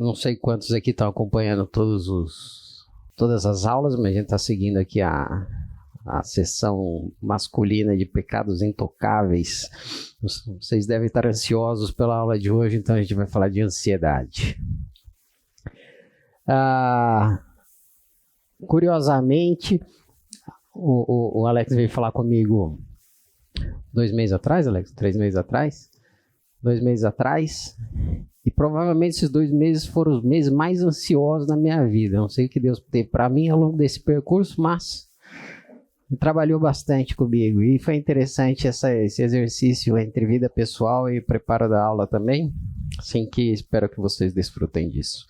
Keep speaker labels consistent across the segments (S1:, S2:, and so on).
S1: Não sei quantos aqui estão acompanhando todas as aulas, mas a gente está seguindo aqui a sessão masculina de pecados intocáveis. Vocês devem estar ansiosos pela aula de hoje, então a gente vai falar de ansiedade. Curiosamente, o Alex veio falar comigo 2 meses atrás, Alex? 3 meses atrás? 2 meses atrás. E provavelmente esses 2 meses foram os meses mais ansiosos da minha vida. Eu não sei o que Deus teve para mim ao longo desse percurso, mas trabalhou bastante comigo. E foi interessante esse exercício entre vida pessoal e preparo da aula também. Assim que espero que vocês desfrutem disso.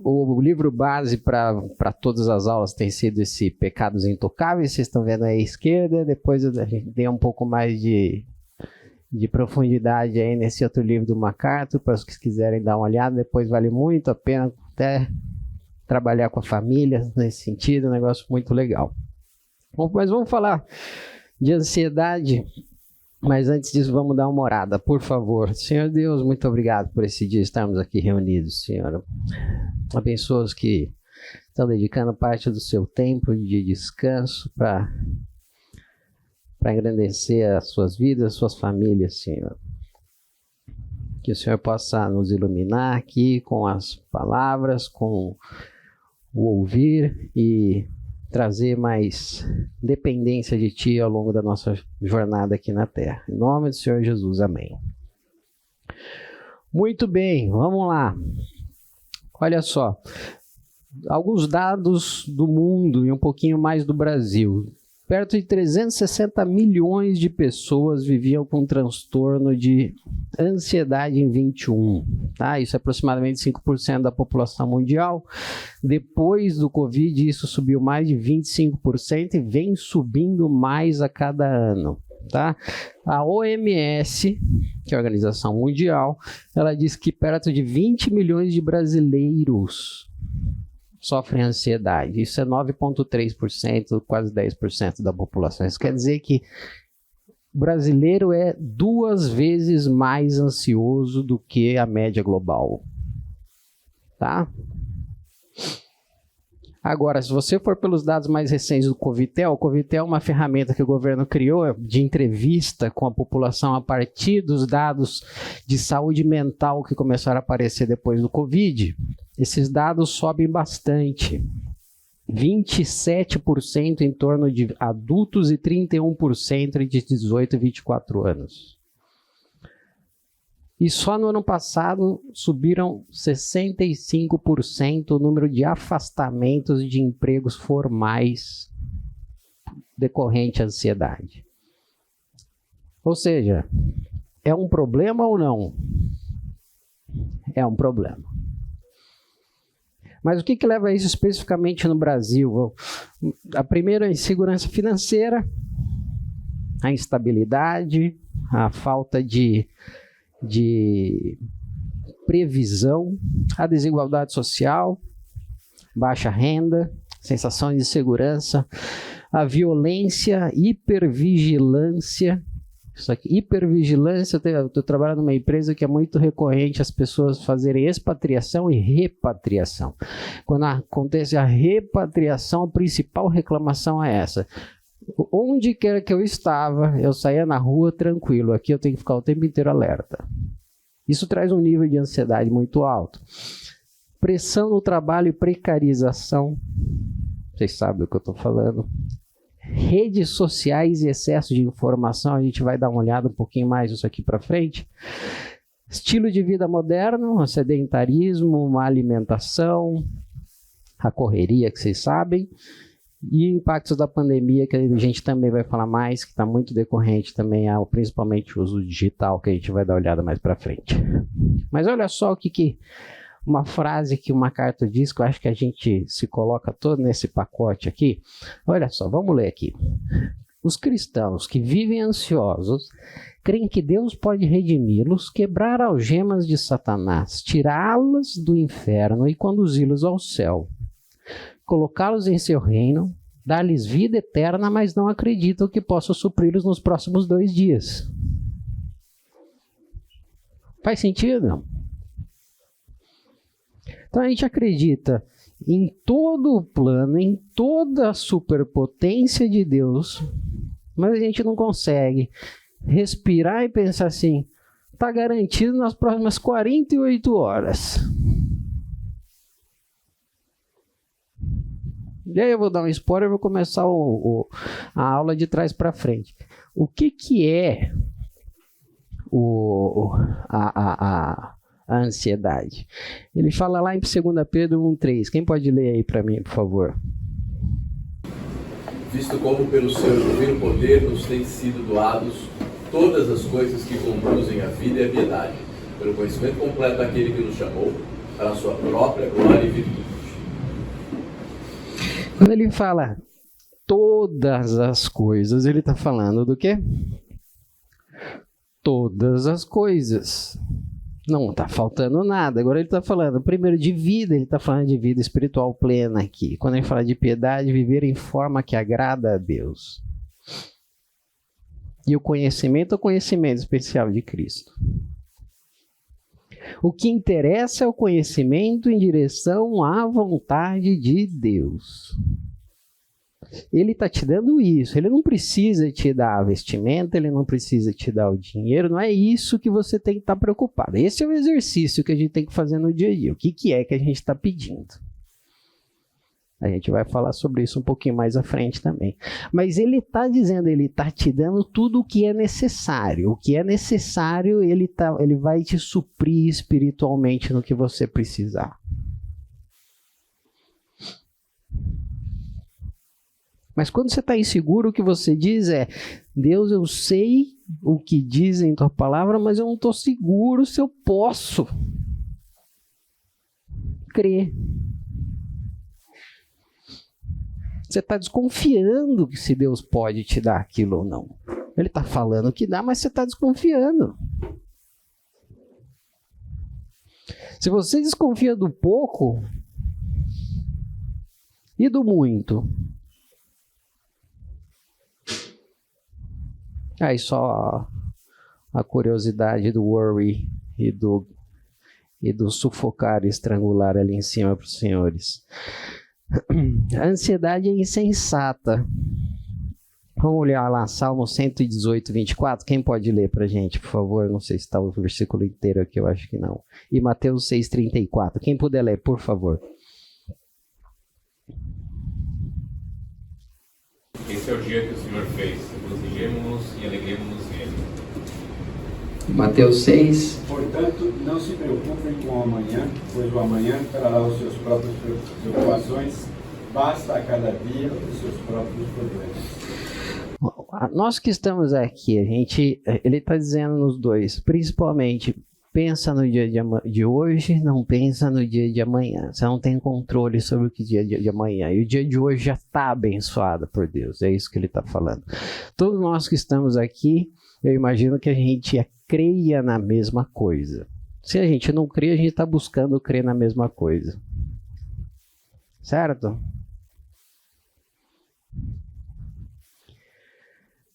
S1: O livro base para todas as aulas tem sido esse Pecados Intocáveis. Vocês estão vendo aí à esquerda. Depois a gente tem um pouco mais de profundidade aí nesse outro livro do MacArthur, para os que quiserem dar uma olhada. Depois vale muito a pena até trabalhar com a família nesse sentido, um negócio muito legal. Bom, mas vamos falar de ansiedade, mas antes disso vamos dar uma orada, por favor. Senhor Deus, muito obrigado por esse dia estarmos aqui reunidos, Senhor. Abençoa os que estão dedicando parte do seu tempo de descanso para engrandecer as suas vidas, as suas famílias, Senhor. Que o Senhor possa nos iluminar aqui com as palavras, com o ouvir e trazer mais dependência de Ti ao longo da nossa jornada aqui na Terra. Em nome do Senhor Jesus, amém. Muito bem, vamos lá. Olha só, alguns dados do mundo e um pouquinho mais do Brasil. Perto de 360 milhões de pessoas viviam com transtorno de ansiedade em 21. Tá? Isso é aproximadamente 5% da população mundial. Depois do Covid, isso subiu mais de 25% e vem subindo mais a cada ano. Tá? A OMS, que é a Organização Mundial, ela diz que perto de 20 milhões de brasileiros sofrem ansiedade. Isso é 9,3%, quase 10% da população. Isso quer dizer que o brasileiro é 2 vezes mais ansioso do que a média global. Tá? Agora, se você for pelos dados mais recentes do Covitel, o Covitel é uma ferramenta que o governo criou de entrevista com a população a partir dos dados de saúde mental que começaram a aparecer depois do Covid. Esses dados sobem bastante. 27% em torno de adultos e 31% entre 18 e 24 anos. E só no ano passado subiram 65% o número de afastamentos de empregos formais decorrente à ansiedade. Ou seja, é um problema ou não? É um problema. Mas o que leva a isso especificamente no Brasil? A primeira é a insegurança financeira, a instabilidade, a falta de previsão, a desigualdade social, baixa renda, sensação de insegurança, a hipervigilância. Isso aqui, hipervigilância, eu trabalho numa empresa que é muito recorrente as pessoas fazerem expatriação e repatriação. Quando acontece a repatriação, a principal reclamação é essa. Onde quer que eu estava, eu saía na rua tranquilo, aqui eu tenho que ficar o tempo inteiro alerta. Isso traz um nível de ansiedade muito alto. Pressão no trabalho e precarização, vocês sabem do que eu estou falando. Redes sociais e excesso de informação, a gente vai dar uma olhada um pouquinho mais nisso aqui para frente. Estilo de vida moderno, o sedentarismo, má alimentação, a correria que vocês sabem, e impactos da pandemia, que a gente também vai falar mais, que está muito decorrente também ao principalmente o uso digital, que a gente vai dar uma olhada mais para frente. Mas olha só o que uma frase que o MacArthur diz, que eu acho que a gente se coloca todo nesse pacote aqui. Olha só, vamos ler aqui. Os cristãos que vivem ansiosos creem que Deus pode redimi-los, quebrar algemas de Satanás, tirá-las do inferno e conduzi-los ao céu, colocá-los em seu reino, dar-lhes vida eterna, mas não acreditam que possa supri-los nos próximos 2 dias. Faz sentido? Então a gente acredita em todo o plano, em toda a superpotência de Deus, mas a gente não consegue respirar e pensar assim, está garantido nas próximas 48 horas. E aí eu vou dar um spoiler e vou começar a aula de trás para frente. O que é a ansiedade? Ele fala lá em 2 Pedro 1,3. Quem pode ler aí para mim, por favor?
S2: Visto como pelo seu divino poder nos têm sido doados todas as coisas que conduzem à vida e à piedade, pelo conhecimento completo daquele que nos chamou, para a sua própria glória e virtude.
S1: Quando ele fala todas as coisas, ele está falando do quê? Todas as coisas. Não está faltando nada. Agora ele está falando, primeiro, de vida. Ele está falando de vida espiritual plena aqui. Quando ele fala de piedade, viver em forma que agrada a Deus. E o conhecimento especial de Cristo. O que interessa é o conhecimento em direção à vontade de Deus. Ele está te dando isso. Ele não precisa te dar a vestimenta, ele não precisa te dar o dinheiro. Não é isso que você tem que estar preocupado. Esse é o exercício que a gente tem que fazer no dia a dia. O que é que a gente está pedindo? A gente vai falar sobre isso um pouquinho mais à frente também. Mas ele está dizendo, ele está te dando tudo o que é necessário. O que é necessário, ele vai te suprir espiritualmente no que você precisar. Mas quando você está inseguro, o que você diz é, Deus, eu sei o que diz em tua palavra, mas eu não estou seguro se eu posso crer. Você está desconfiando que se Deus pode te dar aquilo ou não. Ele está falando que dá, mas você está desconfiando. Se você desconfia do pouco e do muito, aí só a curiosidade do worry e do sufocar e estrangular ali em cima para os senhores. A ansiedade é insensata. Vamos olhar lá, Salmo 118, 24. Quem pode ler para a gente, por favor? Não sei se está o versículo inteiro aqui, eu acho que não. E Mateus 6, 34. Quem puder ler, por favor.
S3: Esse é o dia que o Senhor fez. Regozijemo-nos e alegremos-nos nele.
S1: Mateus 6.
S4: Portanto, não se preocupem com o amanhã, pois o amanhã trará os seus próprios preocupações. Basta a cada dia os seus próprios problemas.
S1: Nós que estamos aqui, ele está dizendo nos dois, principalmente, pensa no dia de hoje, não pensa no dia de amanhã. Você não tem controle sobre o que dia de amanhã. E o dia de hoje já está abençoado por Deus. É isso que ele está falando. Todos nós que estamos aqui, eu imagino que a gente creia na mesma coisa. Se a gente não crê, a gente está buscando crer na mesma coisa. Certo?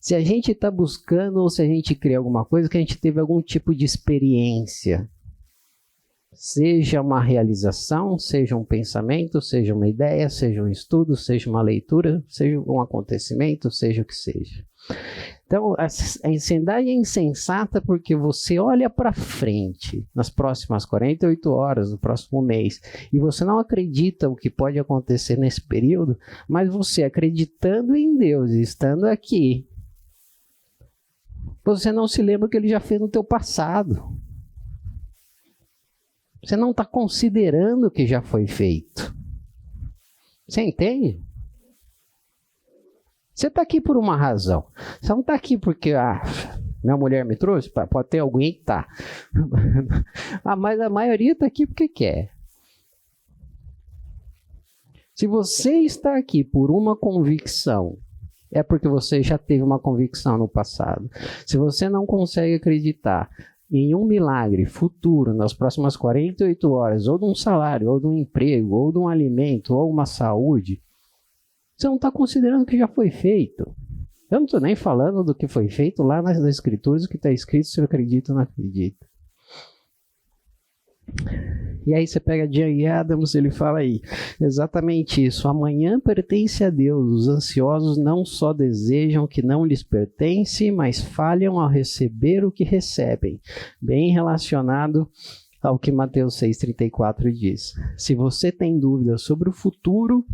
S1: Se a gente está buscando ou se a gente crê alguma coisa, que a gente teve algum tipo de experiência. Seja uma realização, seja um pensamento, seja uma ideia, seja um estudo, seja uma leitura, seja um acontecimento, seja o que seja. Então, a ansiedade é insensata porque você olha para frente nas próximas 48 horas, no próximo mês, e você não acredita o que pode acontecer nesse período, mas você acreditando em Deus e estando aqui, você não se lembra o que ele já fez no teu passado. Você não está considerando o que já foi feito. Você entende? Você está aqui por uma razão. Você não está aqui porque minha mulher me trouxe. Pode ter alguém que está. Mas a maioria está aqui porque quer. Se você está aqui por uma convicção, é porque você já teve uma convicção no passado. Se você não consegue acreditar em um milagre futuro, nas próximas 48 horas, ou de um salário, ou de um emprego, ou de um alimento, ou uma saúde, você não está considerando o que já foi feito. Eu não estou nem falando do que foi feito lá nas Escrituras, o que está escrito, se eu acredito ou não acredito. E aí você pega Jay Adams, ele fala aí, exatamente isso. Amanhã pertence a Deus. Os ansiosos não só desejam o que não lhes pertence, mas falham ao receber o que recebem. Bem relacionado ao que Mateus 6,34 diz. Se você tem dúvidas sobre o futuro,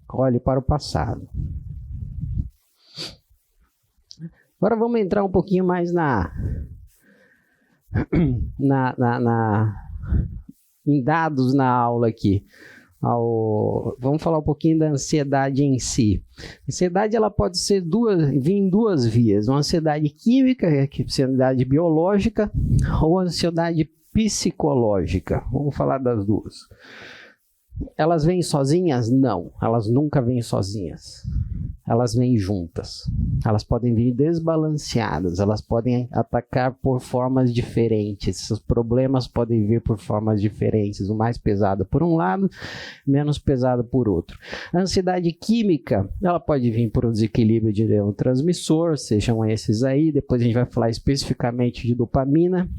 S1: olhe para o passado. Agora vamos entrar um pouquinho mais em dados na aula aqui. Vamos falar um pouquinho da ansiedade em si. A ansiedade ela pode vir em duas vias. Uma ansiedade química, que é a ansiedade biológica, ou a ansiedade psicológica. Vamos falar das duas. Elas vêm sozinhas? Não, elas nunca vêm sozinhas. Elas vêm juntas. Elas podem vir desbalanceadas, elas podem atacar por formas diferentes. Os problemas podem vir por formas diferentes, o mais pesado por um lado, menos pesado por outro. A ansiedade química, ela pode vir por um desequilíbrio de neurotransmissor, sejam esses aí, depois a gente vai falar especificamente de dopamina.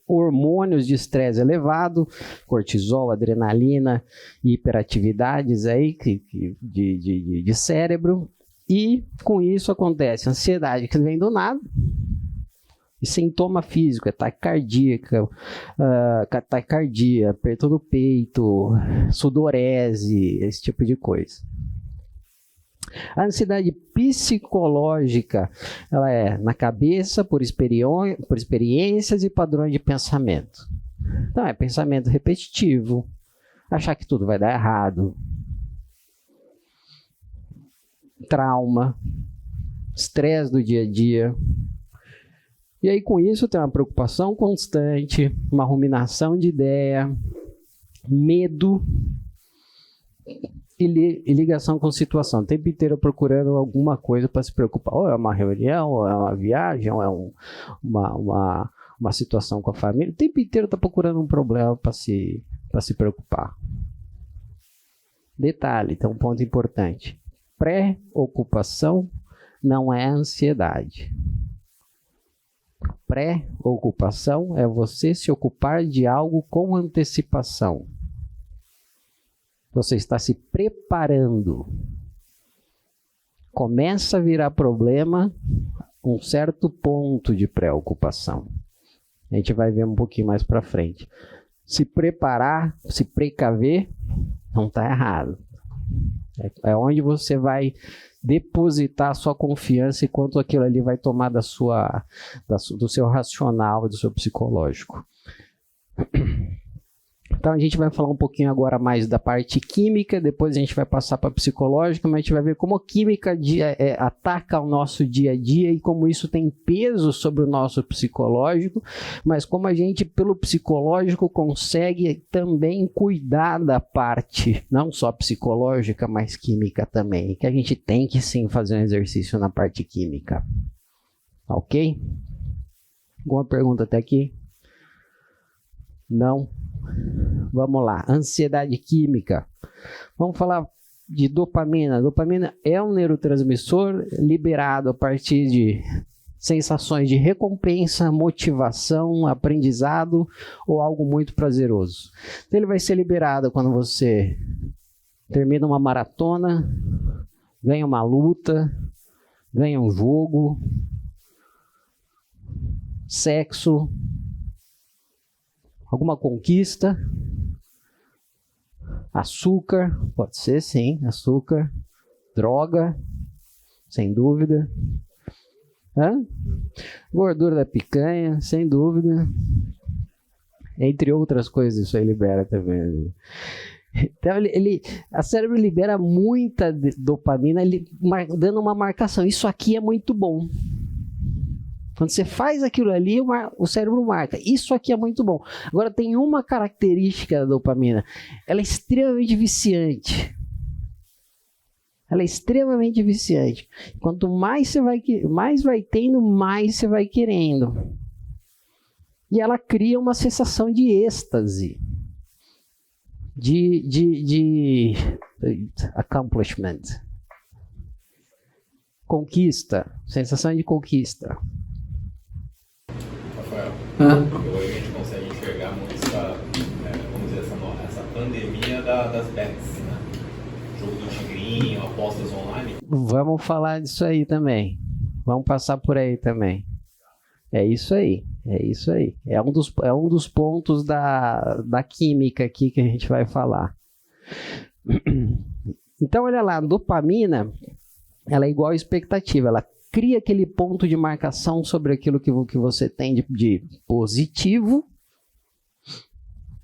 S1: Hormônios de estresse elevado, cortisol, adrenalina, hiperatividades aí de cérebro, e com isso acontece ansiedade que vem do nada, e sintoma físico, taquicardia, aperto do peito, sudorese, esse tipo de coisa. A ansiedade psicológica, ela é na cabeça por experiências e padrões de pensamento. Então, é pensamento repetitivo, achar que tudo vai dar errado, trauma, estresse do dia a dia. E aí, com isso, tem uma preocupação constante, uma ruminação de ideia, medo e ligação com situação. O tempo inteiro procurando alguma coisa para se preocupar. Ou é uma reunião, ou é uma viagem, ou é uma situação com a família. O tempo inteiro está procurando um problema para se preocupar. Detalhe, tem um ponto importante. Pré-ocupação não é ansiedade. Pré-ocupação é você se ocupar de algo com antecipação. Você está se preparando. Começa a virar problema um certo ponto de preocupação. A gente vai ver um pouquinho mais para frente. Se preparar, se precaver, não está errado. É onde você vai depositar a sua confiança e quanto aquilo ali vai tomar do seu racional, do seu psicológico. Então a gente vai falar um pouquinho agora mais da parte química, depois a gente vai passar para a psicológica, mas a gente vai ver como a química ataca o nosso dia a dia e como isso tem peso sobre o nosso psicológico, mas como a gente, pelo psicológico, consegue também cuidar da parte, não só psicológica, mas química também, que a gente tem que sim fazer um exercício na parte química. Ok? Alguma pergunta até aqui? Não? Vamos lá, ansiedade química. Vamos falar de dopamina. Dopamina é um neurotransmissor liberado a partir de sensações de recompensa, motivação, aprendizado ou algo muito prazeroso. Então, ele vai ser liberado quando você termina uma maratona, ganha uma luta, ganha um jogo, sexo, alguma conquista, açúcar, pode ser sim, açúcar, droga, sem dúvida, gordura da picanha, sem dúvida, entre outras coisas isso aí libera também. Então a cérebro libera muita dopamina, dando uma marcação, isso aqui é muito bom. Quando você faz aquilo ali, o cérebro marca. Isso aqui é muito bom. Agora, tem uma característica da dopamina. Ela é extremamente viciante. Ela é extremamente viciante. Quanto mais vai tendo, mais você vai querendo. E ela cria uma sensação de êxtase. De accomplishment. Conquista. Sensação de conquista.
S3: Rafael, hoje a gente consegue enxergar chamamos vamos dizer, essa pandemia das bets, né? Jogo do tigrinho, apostas online.
S1: Vamos falar disso aí também. Vamos passar por aí também. É isso aí. É um dos pontos da química aqui que a gente vai falar. Então, olha lá, a dopamina, ela é igual à expectativa. Ela cria aquele ponto de marcação sobre aquilo que você tem de positivo.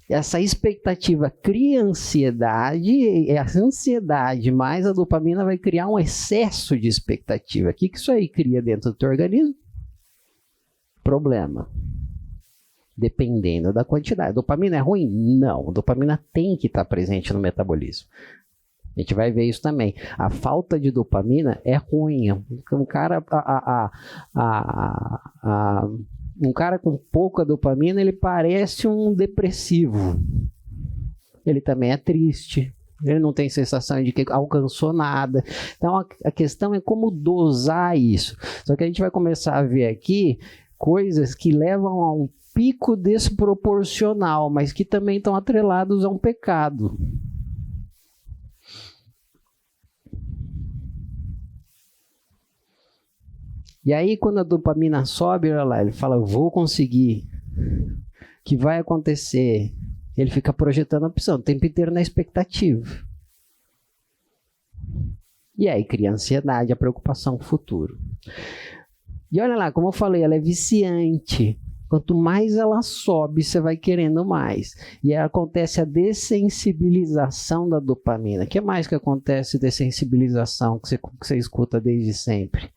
S1: Essa expectativa cria ansiedade, e essa ansiedade mais a dopamina vai criar um excesso de expectativa. O que isso aí cria dentro do teu organismo? Problema. Dependendo da quantidade. A dopamina é ruim? Não. A dopamina tem que estar presente no metabolismo. A gente vai ver isso também. A falta de dopamina é ruim. Um cara com pouca dopamina, ele parece um depressivo. Ele também é triste. Ele não tem sensação de que alcançou nada. Então, a questão é como dosar isso. Só que a gente vai começar a ver aqui coisas que levam a um pico desproporcional, mas que também estão atrelados a um pecado. E aí, quando a dopamina sobe, olha lá, ele fala, eu vou conseguir. O que vai acontecer? Ele fica projetando a opção, o tempo inteiro na expectativa. E aí cria a ansiedade, a preocupação com o futuro. E olha lá, como eu falei, ela é viciante. Quanto mais ela sobe, você vai querendo mais. E aí acontece a dessensibilização da dopamina. O que mais que acontece dessensibilização que você escuta desde sempre?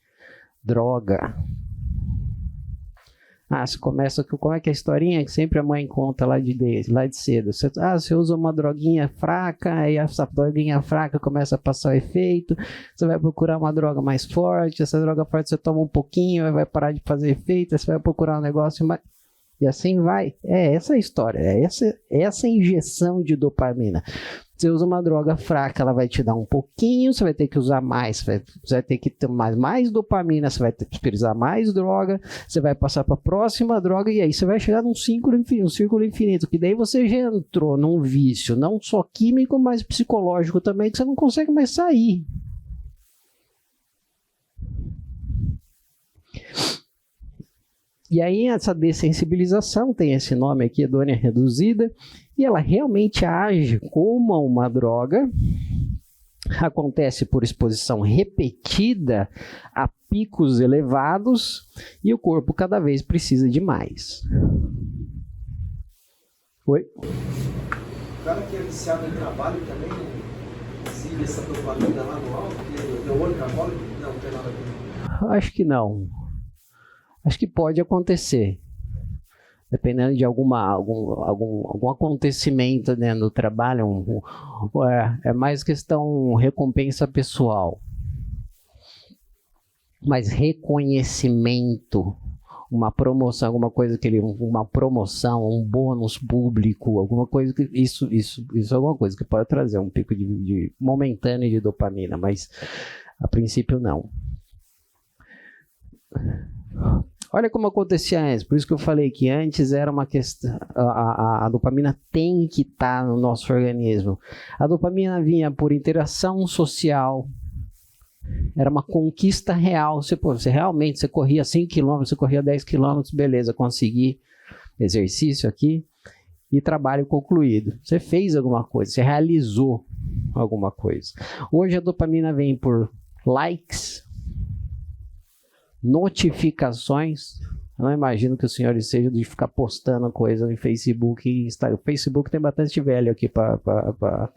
S1: Droga. Você começa, como é que é a historinha que sempre a mãe conta lá de cedo? Você usa uma droguinha fraca, e essa droguinha fraca começa a passar o efeito, você vai procurar uma droga mais forte, essa droga forte você toma um pouquinho, vai parar de fazer efeito, aí você vai procurar um negócio mais... E assim vai. É essa a história, é essa injeção de dopamina. Você usa uma droga fraca, ela vai te dar um pouquinho, você vai ter que usar mais, você vai ter que ter mais dopamina, você vai ter que utilizar mais droga, você vai passar para a próxima droga, e aí você vai chegar num círculo infinito, que daí você já entrou num vício, não só químico, mas psicológico também, que você não consegue mais sair. E aí essa dessensibilização, tem esse nome aqui, hedônia reduzida, e ela realmente age como uma droga, acontece por exposição repetida a picos elevados, e o corpo cada vez precisa de mais. Oi?
S5: O cara que é viciado em trabalho também exibe essa dopamina lá no alto, porque o olho trabólico não tem nada a ver.
S1: Acho que não. Acho que pode acontecer, dependendo de algum acontecimento, né, no trabalho, é mais questão recompensa pessoal, mas reconhecimento, uma promoção, alguma coisa uma promoção, um bônus público, alguma coisa que isso é alguma coisa que pode trazer um pico de momentâneo de dopamina, mas a princípio não. Olha como acontecia antes, por isso que eu falei que antes era uma questão, a dopamina tem que estar no nosso organismo. A dopamina vinha por interação social, era uma conquista real. Você realmente corria 5 km, você corria 10 km, beleza, consegui exercício aqui e trabalho concluído. Você fez alguma coisa, você realizou alguma coisa. Hoje a dopamina vem por likes, notificações. Eu não imagino que os senhores sejam de ficar postando coisa no Facebook e Instagram. O Facebook tem bastante velho aqui para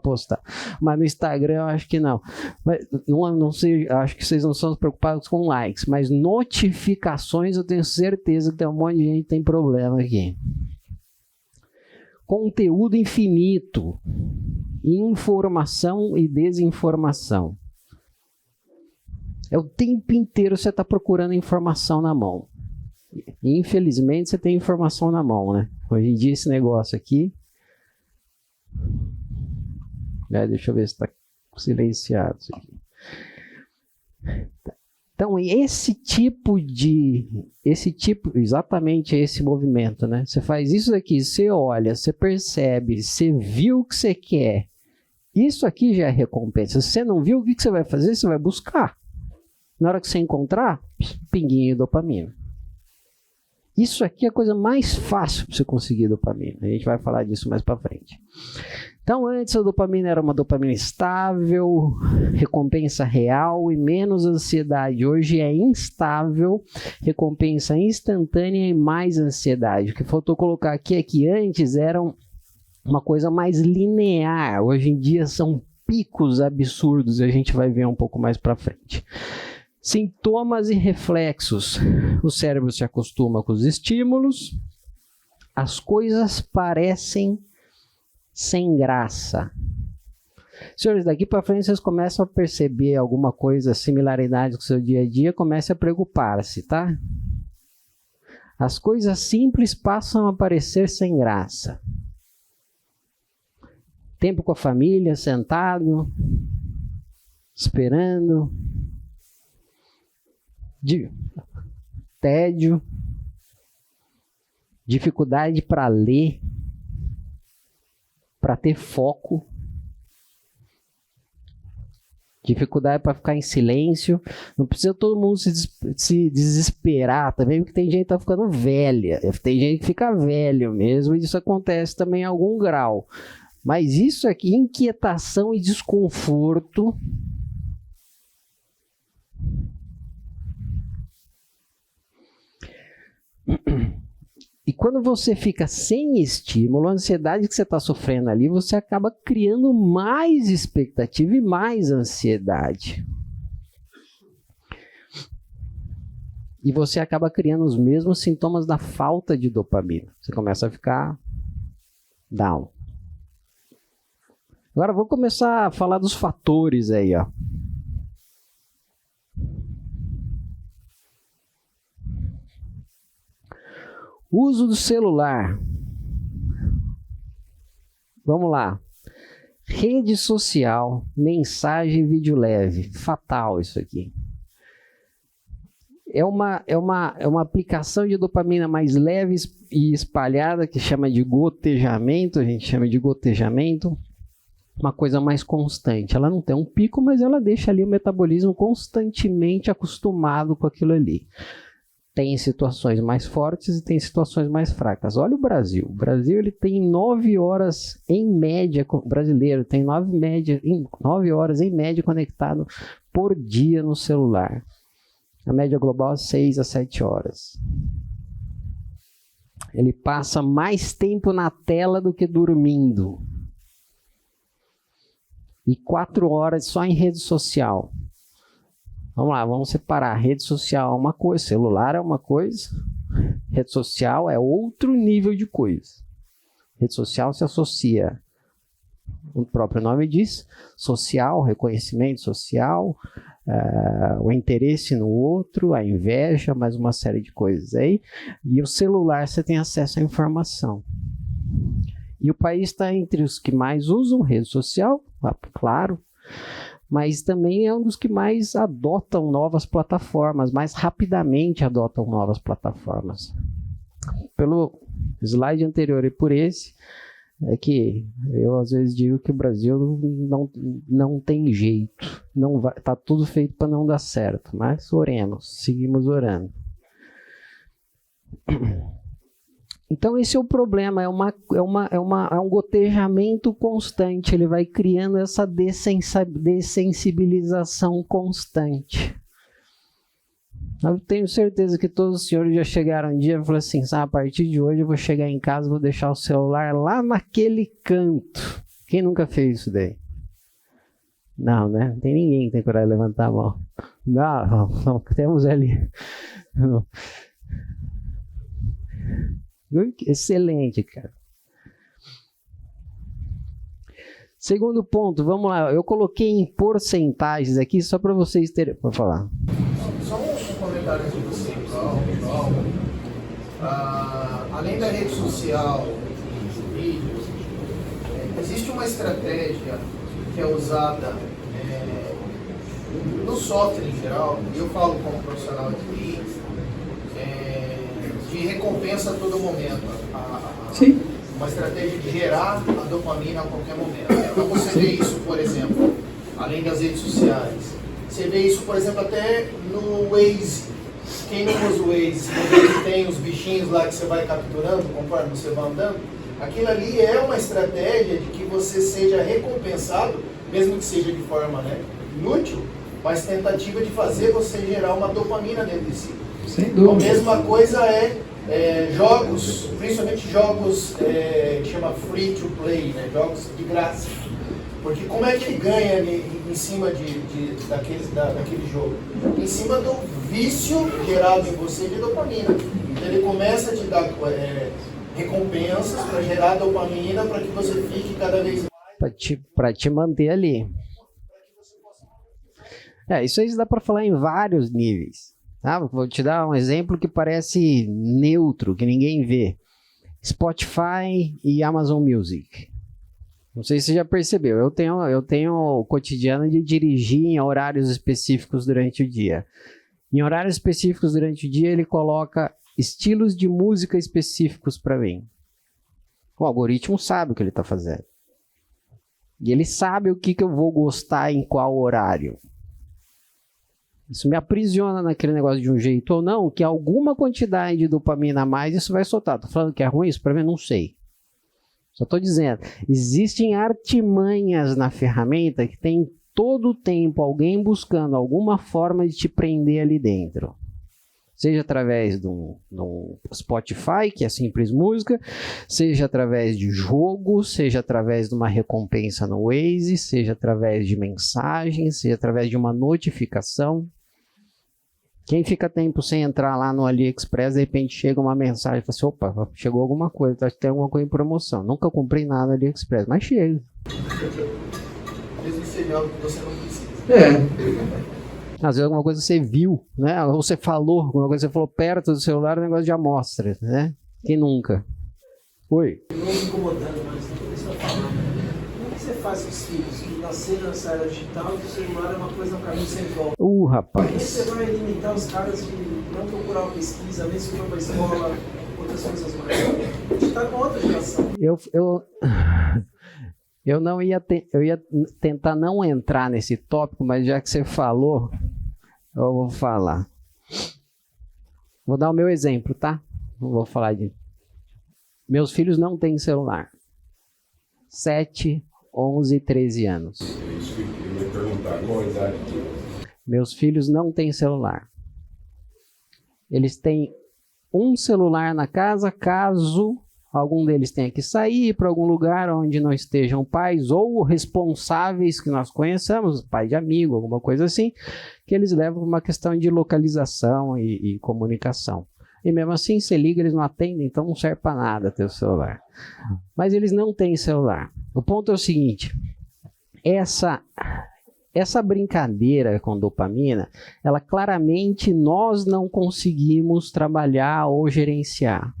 S1: postar, mas no Instagram eu acho que não. Mas não sei, acho que vocês não são preocupados com likes, mas notificações eu tenho certeza que tem um monte de gente que tem problema aqui. Conteúdo infinito, informação e desinformação. É o tempo inteiro você está procurando informação na mão. E, infelizmente você tem informação na mão, né? Hoje em dia esse negócio aqui... deixa eu ver se está silenciado isso aqui. Então, exatamente esse movimento, né? Você faz isso aqui, você olha, você percebe, você viu o que você quer. Isso aqui já é recompensa. Se você não viu, o que você vai fazer? Você vai buscar. Na hora que você encontrar, pinguinho de dopamina. Isso aqui é a coisa mais fácil para você conseguir dopamina. A gente vai falar disso mais para frente. Então, antes a dopamina era uma dopamina estável, recompensa real e menos ansiedade. Hoje é instável, recompensa instantânea e mais ansiedade. O que faltou colocar aqui é que antes era uma coisa mais linear. Hoje em dia são picos absurdos e a gente vai ver um pouco mais para frente. Sintomas e reflexos. O cérebro se acostuma com os estímulos. As coisas parecem sem graça. Senhores, daqui para frente vocês começam a perceber alguma coisa, similaridade com o seu dia a dia, comece a preocupar-se, tá? As coisas simples passam a parecer sem graça. Tempo com a família, sentado, esperando. Tédio, dificuldade para ler, para ter foco, dificuldade para ficar em silêncio. Não precisa todo mundo se desesperar também, porque tem gente que está ficando velha, tem gente que fica velho mesmo, e isso acontece também em algum grau. Mas isso aqui, inquietação e desconforto, e quando você fica sem estímulo, a ansiedade que você está sofrendo ali, você acaba criando mais expectativa e mais ansiedade. E você acaba criando os mesmos sintomas da falta de dopamina. Você começa a ficar down. Agora vou começar a falar dos fatores aí, ó. Uso do celular. Vamos lá. Rede social, mensagem e vídeo leve. Fatal isso aqui. É uma aplicação de dopamina mais leve e espalhada, que chama de gotejamento, a gente chama de gotejamento. Uma coisa mais constante. Ela não tem um pico, mas ela deixa ali o metabolismo constantemente acostumado com aquilo ali. Tem situações mais fortes e tem situações mais fracas. Olha o Brasil. O Brasil ele tem 9 horas em média, brasileiro tem 9 horas em média conectado por dia no celular. A média global é 6 a 7 horas. Ele passa mais tempo na tela do que dormindo. E 4 horas só em rede social. Vamos lá, vamos separar. Rede social é uma coisa, celular é uma coisa, rede social é outro nível de coisa. Rede social se associa, o próprio nome diz, social, reconhecimento social, o interesse no outro, a inveja, mais uma série de coisas aí. E o celular você tem acesso à informação. E o país está entre os que mais usam rede social, claro, mas também é um dos que mais adotam novas plataformas, mais rapidamente adotam novas plataformas. Pelo slide anterior e por esse, é que eu às vezes digo que o Brasil não tem jeito, está tudo feito para não dar certo, mas oremos, seguimos orando. Então esse é o problema, é um gotejamento constante, ele vai criando essa dessensibilização constante. Eu tenho certeza que todos os senhores já chegaram um dia e falaram assim, a partir de hoje eu vou chegar em casa e vou deixar o celular lá naquele canto. Quem nunca fez isso daí? Não, né? Não tem ninguém que tem coragem de levantar a mão. Não, temos ali... Excelente, cara. Segundo ponto, vamos lá. Eu coloquei em porcentagens aqui só para vocês terem. Pode falar.
S5: Só um comentário aqui do Central. Além da rede social e vídeos, existe uma estratégia que é usada
S6: no software em geral, eu falo como profissional de TI, de recompensa a todo momento.
S1: Sim.
S6: Uma estratégia de gerar a dopamina a qualquer momento. Então você vê isso, por exemplo, além das redes sociais. Você vê isso, por exemplo, até no Waze. Quem não usa o Waze, que tem os bichinhos lá que você vai capturando conforme você vai andando, aquilo ali é uma estratégia de que você seja recompensado, mesmo que seja de forma, né, inútil, mas tentativa de fazer você gerar uma dopamina dentro de si.
S1: Sem dúvida.
S6: A mesma coisa jogos, principalmente jogos que chama free to play, né, jogos de graça. Porque como é que ele ganha em cima daquele jogo? Em cima do vício gerado em você de dopamina. Então ele começa a te dar recompensas para gerar dopamina para que você fique cada vez mais...
S1: Para te manter ali. Isso aí dá para falar em vários níveis. Tá? Vou te dar um exemplo que parece neutro, que ninguém vê. Spotify e Amazon Music. Não sei se você já percebeu, eu tenho o cotidiano de dirigir em horários específicos durante o dia. Em horários específicos durante o dia, ele coloca estilos de música específicos para mim. O algoritmo sabe o que ele está fazendo. E ele sabe o que eu vou gostar em qual horário. Isso me aprisiona naquele negócio de um jeito ou não, que alguma quantidade de dopamina a mais isso vai soltar. Tô falando que é ruim isso? Para mim, não sei. Só estou dizendo, existem artimanhas na ferramenta que tem todo o tempo alguém buscando alguma forma de te prender ali dentro. Seja através do Spotify, que é simples música, seja através de jogo, seja através de uma recompensa no Waze, seja através de mensagens, seja através de uma notificação. Quem fica tempo sem entrar lá no AliExpress, de repente chega uma mensagem e fala assim, opa, chegou alguma coisa, tem alguma coisa em promoção. Nunca comprei nada no AliExpress, mas chega.
S6: Mesmo que seja algo que você não precisa.
S1: Às vezes alguma coisa você viu, né? Ou você falou, alguma coisa que você falou perto do celular, um negócio de amostra, né? Quem nunca? Oi?
S5: Não me incomodando, mas não precisa falar. Como que você faz com os filhos que nasceram nessa era digital e o celular é uma coisa, um caminho sem volta?
S1: Rapaz.
S5: Por que você vai limitar os caras de não procurar uma pesquisa, nem se for para a escola, outras coisas mais? A gente está com outra geração.
S1: Eu ia tentar não entrar nesse tópico, mas já que você falou, eu vou falar. Vou dar o meu exemplo, tá? Não vou falar de... Meus filhos não têm celular. 7, 11, 13 anos.
S4: Isso que eu ia perguntar, qual a idade deles?
S1: Meus filhos não têm celular. Eles têm um celular na casa, caso algum deles tenha que sair para algum lugar onde não estejam pais ou responsáveis que nós conheçamos, pai de amigo, alguma coisa assim, que eles levam para uma questão de localização e comunicação. E mesmo assim, você liga, eles não atendem, então não serve para nada ter o celular. Mas eles não têm celular. O ponto é o seguinte, essa brincadeira com dopamina, ela claramente nós não conseguimos trabalhar ou gerenciar.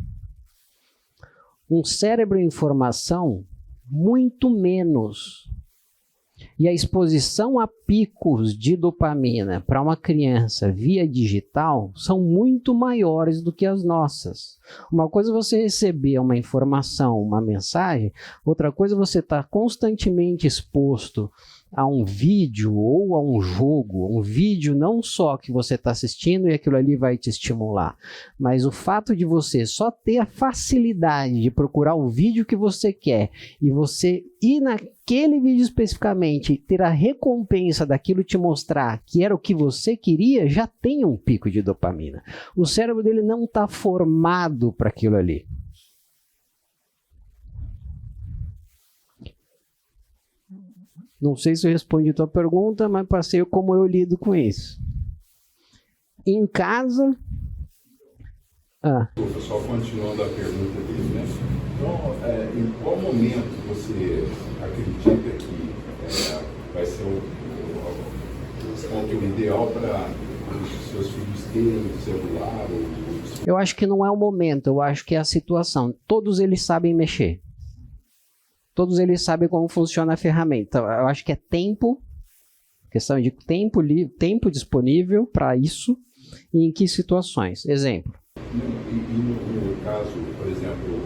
S1: Um cérebro em formação, muito menos. E a exposição a picos de dopamina para uma criança via digital são muito maiores do que as nossas. Uma coisa é você receber uma informação, uma mensagem, outra coisa é você estar constantemente exposto a um vídeo ou a um jogo, um vídeo não só que você está assistindo e aquilo ali vai te estimular, mas o fato de você só ter a facilidade de procurar o vídeo que você quer e você ir naquele vídeo especificamente, ter a recompensa daquilo te mostrar que era o que você queria, já tem um pico de dopamina. O cérebro dele não está formado para aquilo ali. Não sei se eu respondi a tua pergunta, mas passei como eu lido com isso. Em casa...
S4: Só continuando a pergunta dele, né? Então, em qual momento você acredita que vai ser o ponto ideal para os seus filhos terem celular?
S1: Eu acho que não é o momento, eu acho que é a situação. Todos eles sabem mexer. Todos eles sabem como funciona a ferramenta. Eu acho que é tempo, Questão de tempo disponível para isso e em que situações. Exemplo.
S4: No caso, por exemplo,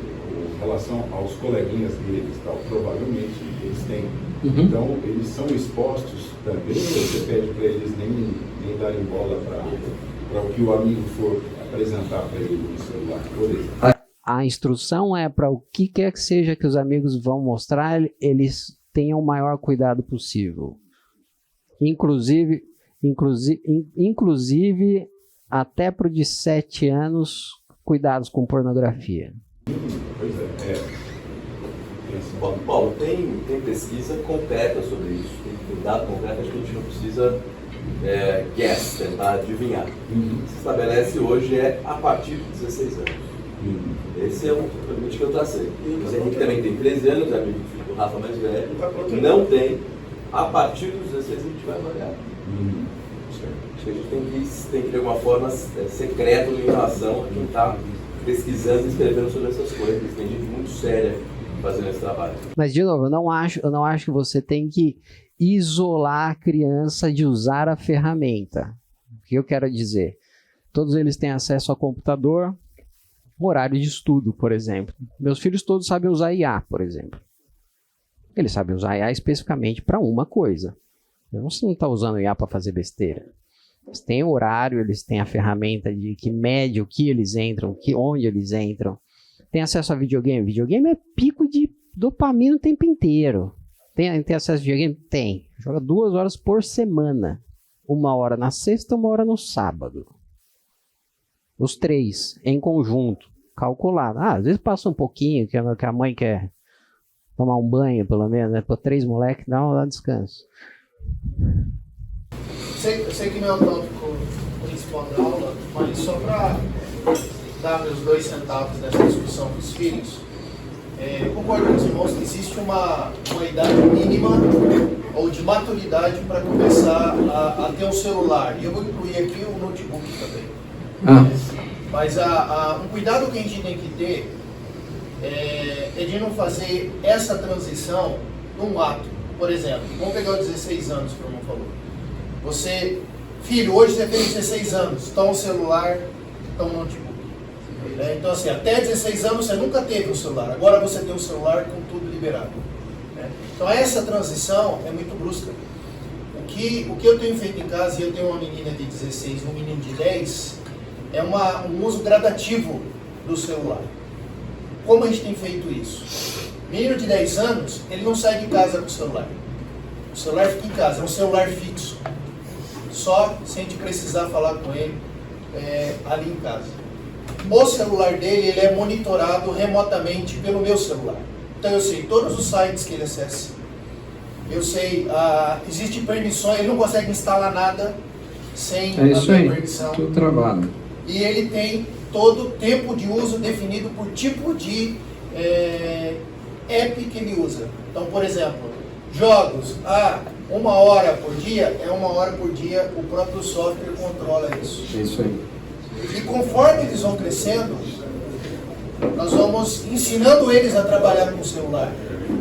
S4: em relação aos coleguinhas deles, tal, provavelmente eles têm.
S1: Uhum.
S4: Então, eles são expostos também, ou você pede para eles nem darem bola para o que o amigo for apresentar para ele no celular, por exemplo.
S1: A instrução é para o que quer que seja que os amigos vão mostrar, eles tenham o maior cuidado possível. Inclusive até para o de 7 anos, cuidados com pornografia.
S4: Pois é.
S2: Bom, Paulo, tem pesquisa concreta sobre isso, tem dado concreto, acho que a gente não precisa guess, tentar adivinhar. O que se estabelece hoje é a partir de 16 anos. Esse é o limite que eu tracei. O Henrique também tem 13 anos, é amigo do Rafa mais velho, não tem. A partir dos 16 a gente vai avaliar. Acho que a gente tem que de alguma forma ser crédulo em relação a quem está pesquisando e escrevendo sobre essas coisas. Tem gente muito séria fazendo esse trabalho.
S1: Mas, de novo, eu não acho que você tem que isolar a criança de usar a ferramenta. O que eu quero dizer? Todos eles têm acesso ao computador, horário de estudo, por exemplo. Meus filhos todos sabem usar IA, por exemplo. Eles sabem usar IA especificamente para uma coisa. Eu não está usando IA para fazer besteira. Eles têm o horário, eles têm a ferramenta que mede o que eles entram, onde eles entram. Tem acesso a videogame? Videogame é pico de dopamina o tempo inteiro. Tem acesso a videogame? Tem. Joga 2 horas por semana. 1 hora na sexta, 1 hora no sábado. Os 3, em conjunto, calculado. Às vezes passa um pouquinho, que a mãe quer tomar um banho, pelo menos, né? Para 3 moleques, dá um descanso.
S6: Sei que não é o tópico principal da aula, mas só para dar meus 2 centavos nessa discussão dos filhos, eu concordo com os irmãos que existe uma idade mínima ou de maturidade para começar a ter um celular. E eu vou incluir aqui o notebook também. Mas um cuidado que a gente tem que ter é de não fazer essa transição num ato. Por exemplo, vamos pegar os 16 anos que o irmão falou. Você, filho, hoje você tem 16 anos, toma um celular, toma um notebook. Então assim, até 16 anos você nunca teve um celular, agora você tem um celular com tudo liberado. Então essa transição é muito brusca. O que eu tenho feito em casa, e eu tenho uma menina de 16 e um menino de 10, é um uso gradativo do celular. Como a gente tem feito isso? Menino de 10 anos, ele não sai de casa com o celular. O celular fica em casa, é um celular fixo. Só se a gente precisar falar com ele ali em casa. O celular dele, ele é monitorado remotamente pelo meu celular. Então eu sei todos os sites que ele acessa. Eu sei, existe permissões, ele não consegue instalar nada sem a minha permissão.
S1: Tudo travado.
S6: E ele tem todo o tempo de uso definido por tipo de app que ele usa. Então, por exemplo, jogos, 1 hora por dia, é 1 hora por dia, o próprio software controla isso.
S1: É isso aí.
S6: E conforme eles vão crescendo, nós vamos ensinando eles a trabalhar com o celular,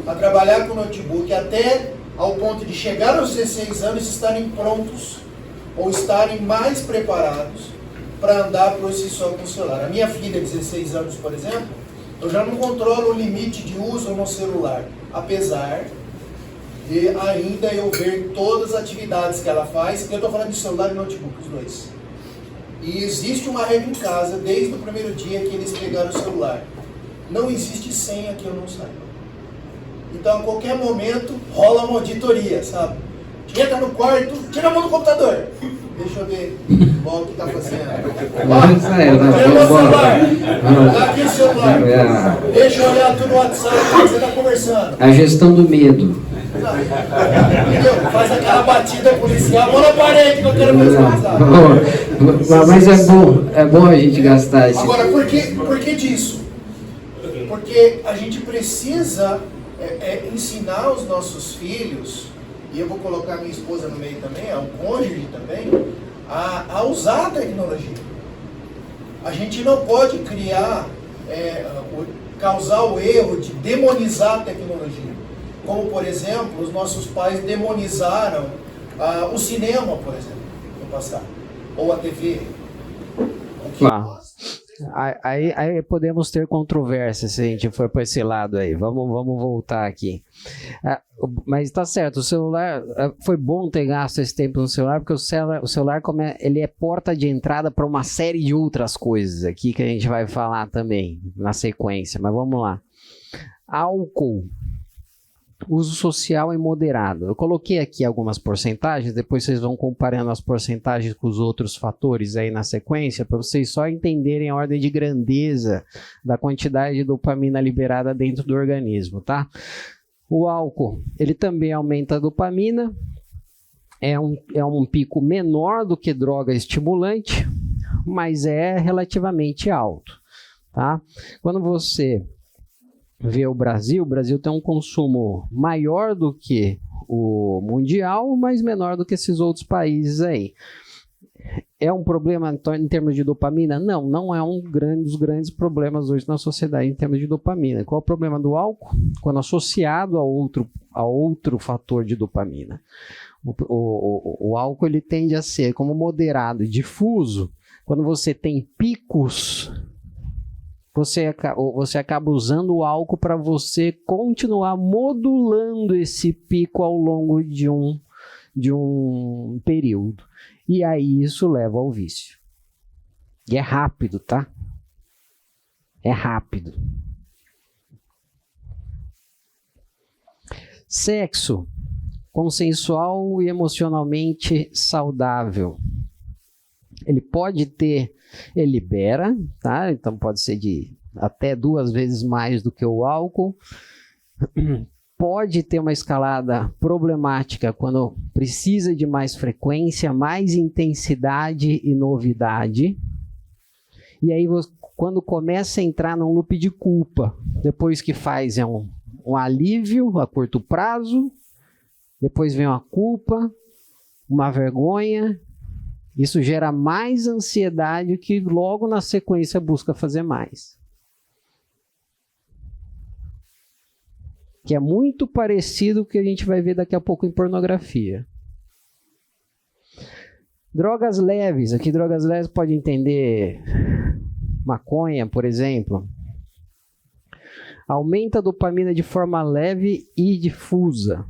S6: a trabalhar com o notebook, até ao ponto de chegar aos 16 anos e estarem prontos, ou estarem mais preparados para andar por si só com o celular. A minha filha, de 16 anos, por exemplo, eu já não controlo o limite de uso no celular, apesar de ainda eu ver todas as atividades que ela faz. Eu estou falando de celular e notebook, os dois. E existe uma regra em casa, desde o primeiro dia que eles pegaram o celular. Não existe senha que eu não saiba. Então, a qualquer momento, rola uma auditoria, sabe? Entra no quarto, tira a mão do computador. Deixa eu ver o que está fazendo. Tira o celular. Dá aqui o celular. Deixa eu olhar tudo no WhatsApp que você está conversando.
S1: A gestão do medo.
S6: Entendeu? Faz aquela batida policial, mão na parede que eu quero ver
S1: Mas é bom a gente gastar esse...
S6: Agora, por que disso? Porque a gente precisa ensinar os nossos filhos, e eu vou colocar minha esposa no meio também, o cônjuge também, a usar a tecnologia. A gente não pode causar o erro de demonizar a tecnologia. Como, por exemplo, os nossos pais demonizaram O cinema, por exemplo, no passado, ou a TV.
S1: Aí podemos ter controvérsias se a gente for para esse lado aí. Vamos voltar aqui. Mas tá certo, o celular foi bom ter gasto esse tempo no celular, porque o celular ele é porta de entrada para uma série de outras coisas aqui que a gente vai falar também na sequência. Mas vamos lá. Álcool. Uso social e moderado. Eu coloquei aqui algumas porcentagens, depois vocês vão comparando as porcentagens com os outros fatores aí na sequência, para vocês só entenderem a ordem de grandeza da quantidade de dopamina liberada dentro do organismo, tá? O álcool, ele também aumenta a dopamina, é um pico menor do que droga estimulante, mas é relativamente alto, tá? Quando você vê o Brasil tem um consumo maior do que o mundial, mas menor do que esses outros países aí. É um problema em termos de dopamina? Não é um dos grandes problemas hoje na sociedade em termos de dopamina. Qual é o problema do álcool? Quando associado a outro fator de dopamina. O álcool ele tende a ser como moderado e difuso. Quando você tem picos, você acaba usando o álcool para você continuar modulando esse pico ao longo de um período. E aí isso leva ao vício. E é rápido, tá? É rápido. Sexo consensual e emocionalmente saudável. Ele libera, tá? Então pode ser de até 2 vezes mais do que o álcool. Pode ter uma escalada problemática quando precisa de mais frequência, mais intensidade e novidade. E aí, quando começa a entrar num loop de culpa, depois que faz um alívio a curto prazo, depois vem uma culpa, uma vergonha. Isso gera mais ansiedade que logo na sequência busca fazer mais. Que é muito parecido com o que a gente vai ver daqui a pouco em pornografia. Drogas leves. Aqui drogas leves pode entender maconha, por exemplo. Aumenta a dopamina de forma leve e difusa.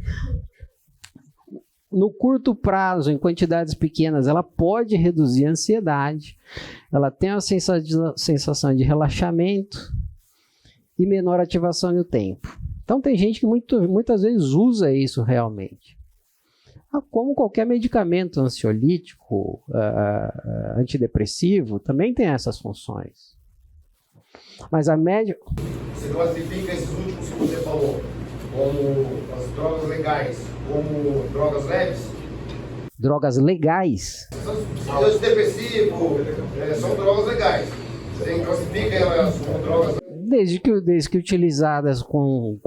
S1: No curto prazo, em quantidades pequenas, ela pode reduzir a ansiedade. Ela tem uma sensação de relaxamento e menor ativação no tempo. Então tem gente que muitas vezes usa isso realmente. Como qualquer medicamento ansiolítico, antidepressivo, também tem essas funções. Mas a média...
S6: Você classifica esses últimos que você falou como as drogas legais, como drogas leves?
S1: Drogas legais?
S6: Antidepressivo, são drogas legais. Você classifica elas como drogas
S1: Desde que utilizadas com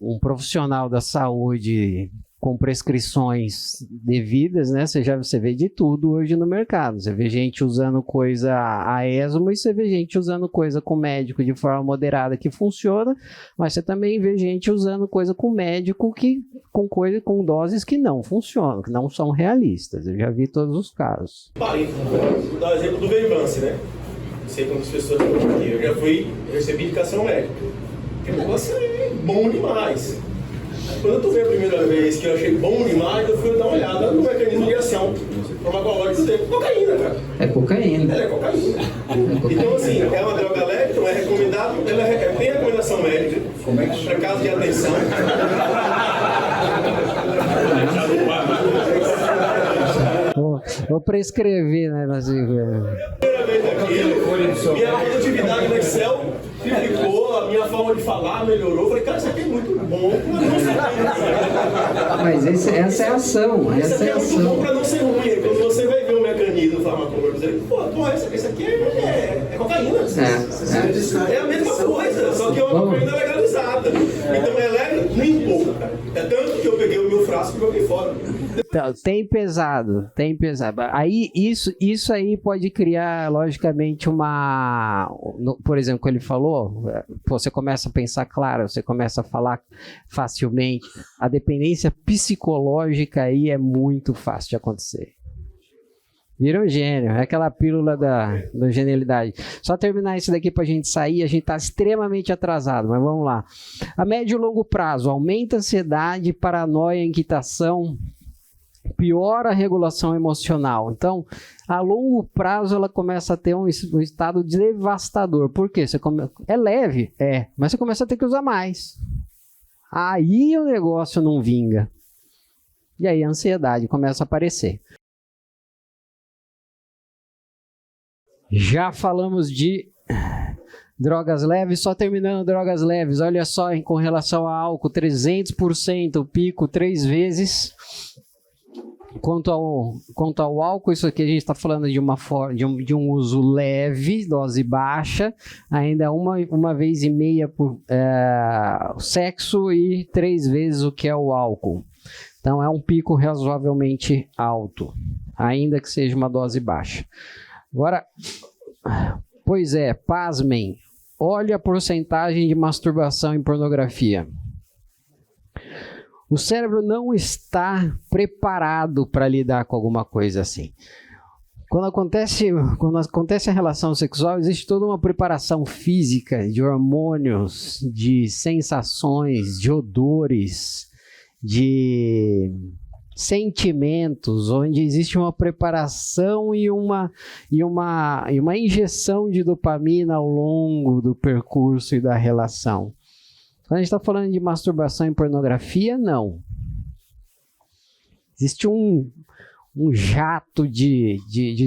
S1: um profissional da saúde com prescrições devidas, né? Você vê de tudo hoje no mercado. Você vê gente usando coisa a esmo e você vê gente usando coisa com médico de forma moderada que funciona, mas você também vê gente usando coisa com médico com doses que não funcionam, que não são realistas. Eu já vi todos os casos.
S7: Vou dar o exemplo do Veivance, né? Sei quantas pessoas estão aqui. Eu recebi indicação médica. Que negócio é bom demais. Quando eu vi a primeira vez que eu achei bom demais, eu fui dar uma olhada no mecanismo de ação farmacológica dele. Cocaína, cara.
S1: É cocaína.
S7: Ela é cocaína. Então, assim, é uma droga leve, então é recomendado, ela tem recomendação médica, para caso de atenção.
S1: Vou prescrever, né?
S7: Primeira vez aqui, minha produtividade no Excel ficou, a minha forma de falar melhorou. Eu falei, cara, isso aqui é muito bom.
S1: Mas essa é a ação. Essa é a
S7: muito bom para não ser ruim. Quando você vai ver o mecanismo farmacológico, você porra, isso aqui é cocaína. É a mesma coisa, só que é uma cocaína legalizada. Então é leve nem pouco, cara. É tanto que eu peguei o meu frasco casco e joguei fora.
S1: Então, tem pesado. Aí, isso aí pode criar, logicamente, por exemplo, como ele falou, você começa a pensar claro, você começa a falar facilmente. A dependência psicológica aí é muito fácil de acontecer. Vira um gênio, é aquela pílula da genialidade. Só terminar isso daqui para a gente sair, a gente está extremamente atrasado, mas vamos lá. A médio e longo prazo, aumenta a ansiedade, paranoia, inquietação, piora a regulação emocional. Então, a longo prazo, ela começa a ter um estado devastador. Por quê? É leve, mas você começa a ter que usar mais. Aí o negócio não vinga. E aí a ansiedade começa a aparecer. Já falamos de drogas leves, só terminando drogas leves. Olha só, com relação ao álcool, 300%, o pico 3 vezes. Quanto ao álcool, isso aqui a gente está falando de um uso leve, dose baixa, ainda uma vez e meia por sexo e 3 vezes o que é o álcool. Então é um pico razoavelmente alto, ainda que seja uma dose baixa. Agora, pasmem, olha a porcentagem de masturbação em pornografia. O cérebro não está preparado para lidar com alguma coisa assim. Quando acontece a relação sexual, existe toda uma preparação física de hormônios, de sensações, de odores, de sentimentos, onde existe uma preparação e uma injeção de dopamina ao longo do percurso e da relação. Quando a gente está falando de masturbação em pornografia, não. Existe um jato de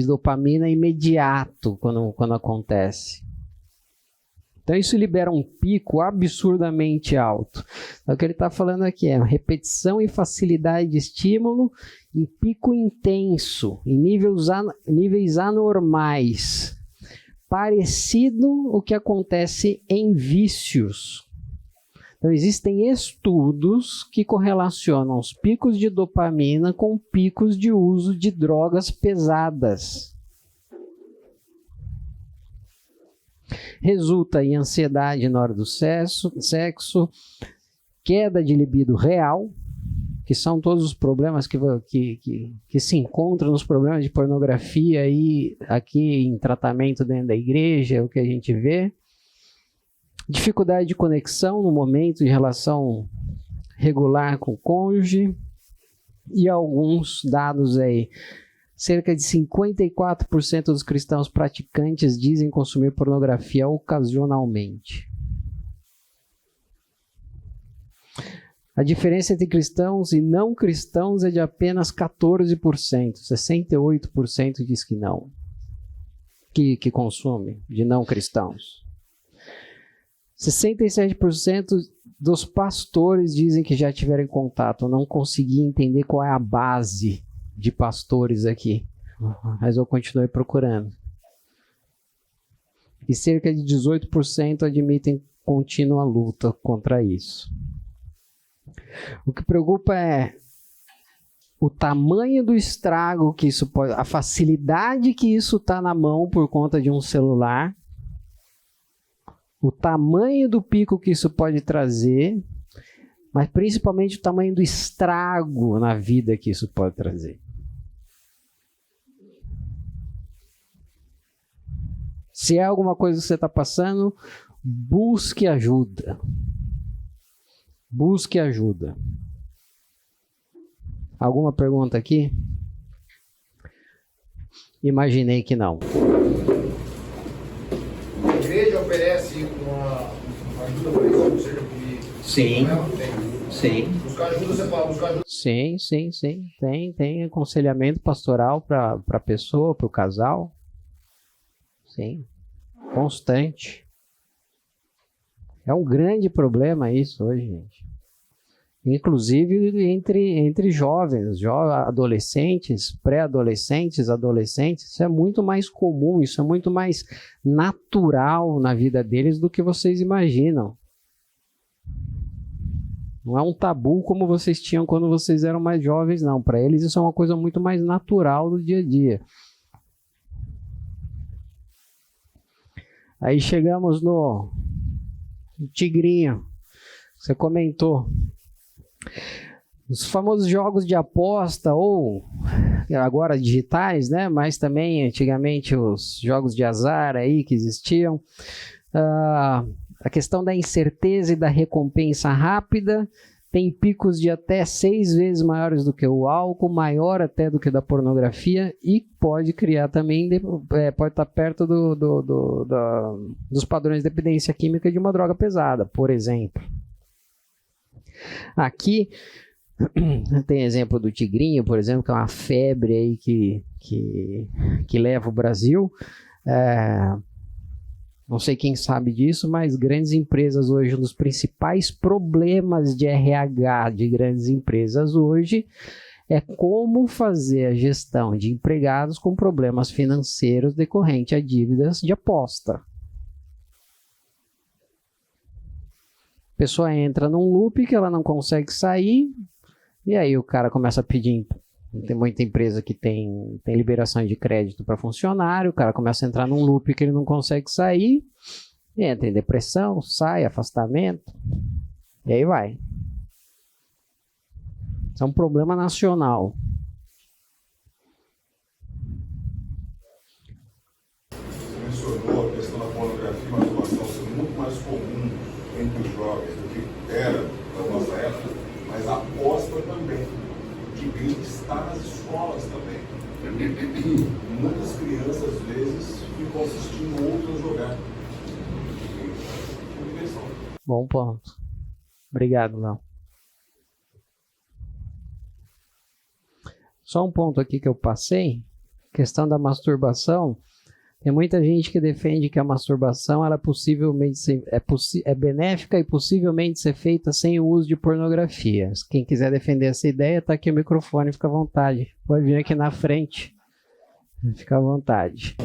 S1: dopamina imediato quando acontece. Então isso libera um pico absurdamente alto. Então, o que ele está falando aqui é repetição e facilidade de estímulo em pico intenso, em níveis anormais. Parecido o que acontece em vícios. Então existem estudos que correlacionam os picos de dopamina com picos de uso de drogas pesadas. Resulta em ansiedade na hora do sexo, queda de libido real, que são todos os problemas que se encontram nos problemas de pornografia e aqui em tratamento dentro da igreja, é o que a gente vê. Dificuldade de conexão no momento de relação regular com o cônjuge. E alguns dados aí. Cerca de 54% dos cristãos praticantes dizem consumir pornografia ocasionalmente. A diferença entre cristãos e não cristãos é de apenas 14%. 68% diz que não. Que consome, de não cristãos. 67% dos pastores dizem que já tiveram contato. Eu não consegui entender qual é a base de pastores aqui, mas eu continuei procurando. E cerca de 18% admitem contínua luta contra isso. O que preocupa é o tamanho do estrago que isso pode, a facilidade que isso está na mão por conta de um celular, o tamanho do pico que isso pode trazer, mas principalmente o tamanho do estrago na vida que isso pode trazer. Se é alguma coisa que você está passando, busque ajuda. Busque ajuda. Alguma pergunta aqui? Imaginei que não.
S6: A igreja oferece uma ajuda para isso, ou seja,
S1: sim. Sim.
S6: Buscar ajuda, você fala, buscar ajuda.
S1: Sim. Tem aconselhamento pastoral para a pessoa, para o casal. Sim. Constante. É um grande problema isso hoje, gente. Inclusive entre jovens, adolescentes, pré-adolescentes, adolescentes. Isso é muito mais comum, isso é muito mais natural na vida deles do que vocês imaginam. Não é um tabu como vocês tinham quando vocês eram mais jovens, não. Para eles isso é uma coisa muito mais natural do dia a dia. Aí chegamos no tigrinho. Você comentou. Os famosos jogos de aposta, ou agora digitais, né? Mas também antigamente os jogos de azar aí que existiam. A questão da incerteza e da recompensa rápida tem picos de até 6 vezes maiores do que o álcool, maior até do que da pornografia, e pode criar também, pode estar perto dos padrões de dependência química de uma droga pesada, por exemplo. Aqui tem exemplo do tigrinho, por exemplo, que é uma febre aí que leva o Brasil. Não sei quem sabe disso, mas grandes empresas hoje, um dos principais problemas de RH de grandes empresas hoje é como fazer a gestão de empregados com problemas financeiros decorrentes a dívidas de aposta. A pessoa entra num loop que ela não consegue sair, e aí o cara começa a pedir. Tem muita empresa que tem liberação de crédito para funcionário, o cara começa a entrar num loop que ele não consegue sair, entra em depressão, sai, afastamento, e aí vai. Isso é um problema nacional.
S4: Você mencionou a questão da pornografia e masturbação ser muito mais comum entre os jovens do que era na nossa época, mas a aposta também. O tigrinho está nas escolas também. Muitas crianças, às vezes, ficam assistindo outros jogar.
S1: Bom ponto. Obrigado, Léo. Só um ponto aqui que eu passei, questão da masturbação. Tem muita gente que defende que a masturbação ela é benéfica e possivelmente ser feita sem o uso de pornografia. Quem quiser defender essa ideia, está aqui o microfone, fica à vontade. Pode vir aqui na frente, fica à vontade.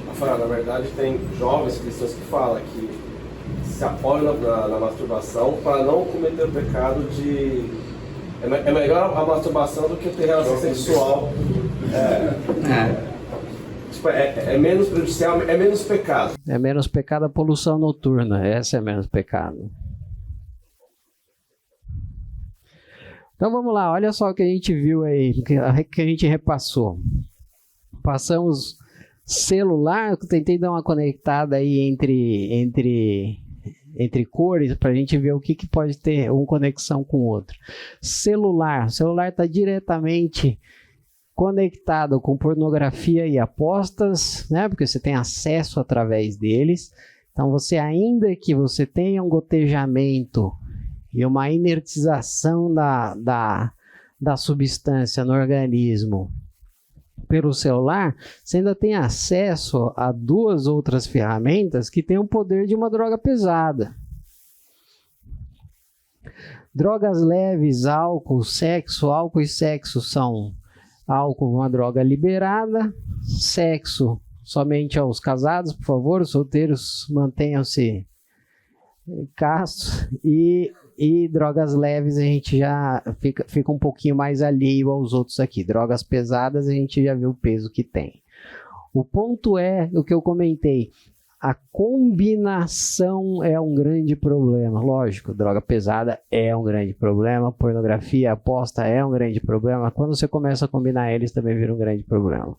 S8: Rafael, na verdade tem jovens cristãos que falam que se apoiam na masturbação para não cometer o pecado de... É melhor a masturbação do que ter relação sexual. É menos prejudicial, é menos pecado.
S1: É menos pecado a poluição noturna, essa é menos pecado. Então vamos lá, olha só o que a gente viu aí, o que a gente repassou. Passamos celular, eu tentei dar uma conectada aí entre cores para a gente ver o que pode ter uma conexão com o outro. O celular está diretamente conectado com pornografia e apostas, né? Porque você tem acesso através deles. Então você, ainda que você tenha um gotejamento e uma inertização da substância no organismo pelo celular, você ainda tem acesso a 2 outras ferramentas que têm o poder de uma droga pesada. Drogas leves, álcool e sexo são: álcool, uma droga liberada; sexo, somente aos casados, por favor, os solteiros mantenham-se castos, e drogas leves a gente já fica um pouquinho mais alheio aos outros aqui. Drogas pesadas a gente já viu o peso que tem. O ponto é o que eu comentei: a combinação é um grande problema. Lógico, droga pesada é um grande problema, pornografia, aposta é um grande problema. Quando você começa a combinar eles, também vira um grande problema.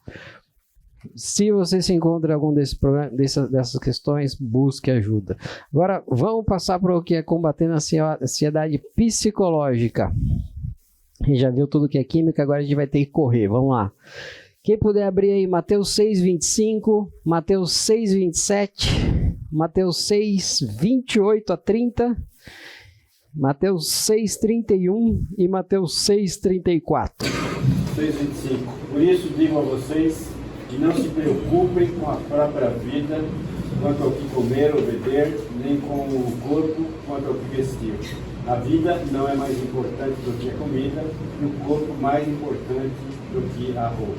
S1: Se você se encontra em algum dessas questões, busque ajuda. Agora, vamos passar para o que é combater a ansiedade psicológica. A gente já viu tudo que é química, agora a gente vai ter que correr. Vamos lá. Quem puder abrir aí Mateus 6:25, Mateus 6:27, Mateus 6:28 a 30, Mateus 6:31 e Mateus 6:34.
S9: 6:25. Por isso digo a vocês que não se preocupem com a própria vida, quanto ao que comer ou beber, nem com o corpo, quanto ao que vestir. A vida não é mais importante do que a comida, e o corpo mais importante do que a roupa.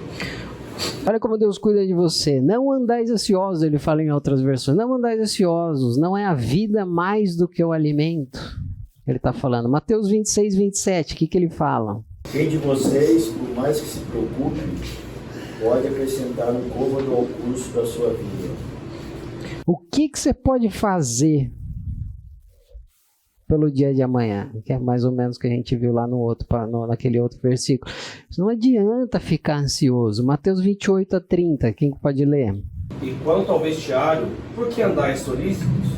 S1: Olha como Deus cuida de você. Não andais ansiosos, ele fala em outras versões. Não andais ansiosos, não é a vida mais do que o alimento, Ele está falando. Mateus 26, 27, o que ele fala?
S10: Quem de vocês, por mais que se preocupe, pode acrescentar um côvado ao curso da sua vida?
S1: O que você pode fazer pelo dia de amanhã? Que é mais ou menos o que a gente viu lá naquele outro versículo. Não adianta ficar ansioso. Mateus 28 a 30, quem pode ler?
S8: E quanto ao vestiário, por que andais solícitos?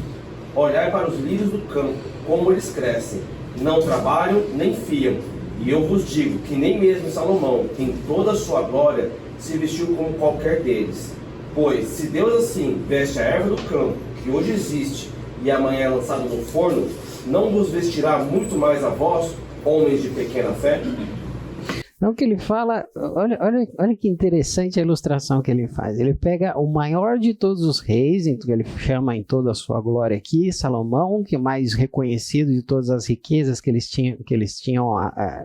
S8: Olhai para os lírios do campo, como eles crescem. Não trabalham, nem fiam. E eu vos digo que nem mesmo Salomão, em toda a sua glória, se vestiu como qualquer deles. Pois, se Deus assim veste a erva do campo, que hoje existe, e amanhã é lançada no forno, não vos vestirá muito mais a vós, homens de pequena fé?
S1: Não, que ele fala, olha que interessante a ilustração que ele faz. Ele pega o maior de todos os reis, que ele chama em toda a sua glória aqui, Salomão, que é mais reconhecido de todas as riquezas que eles tinham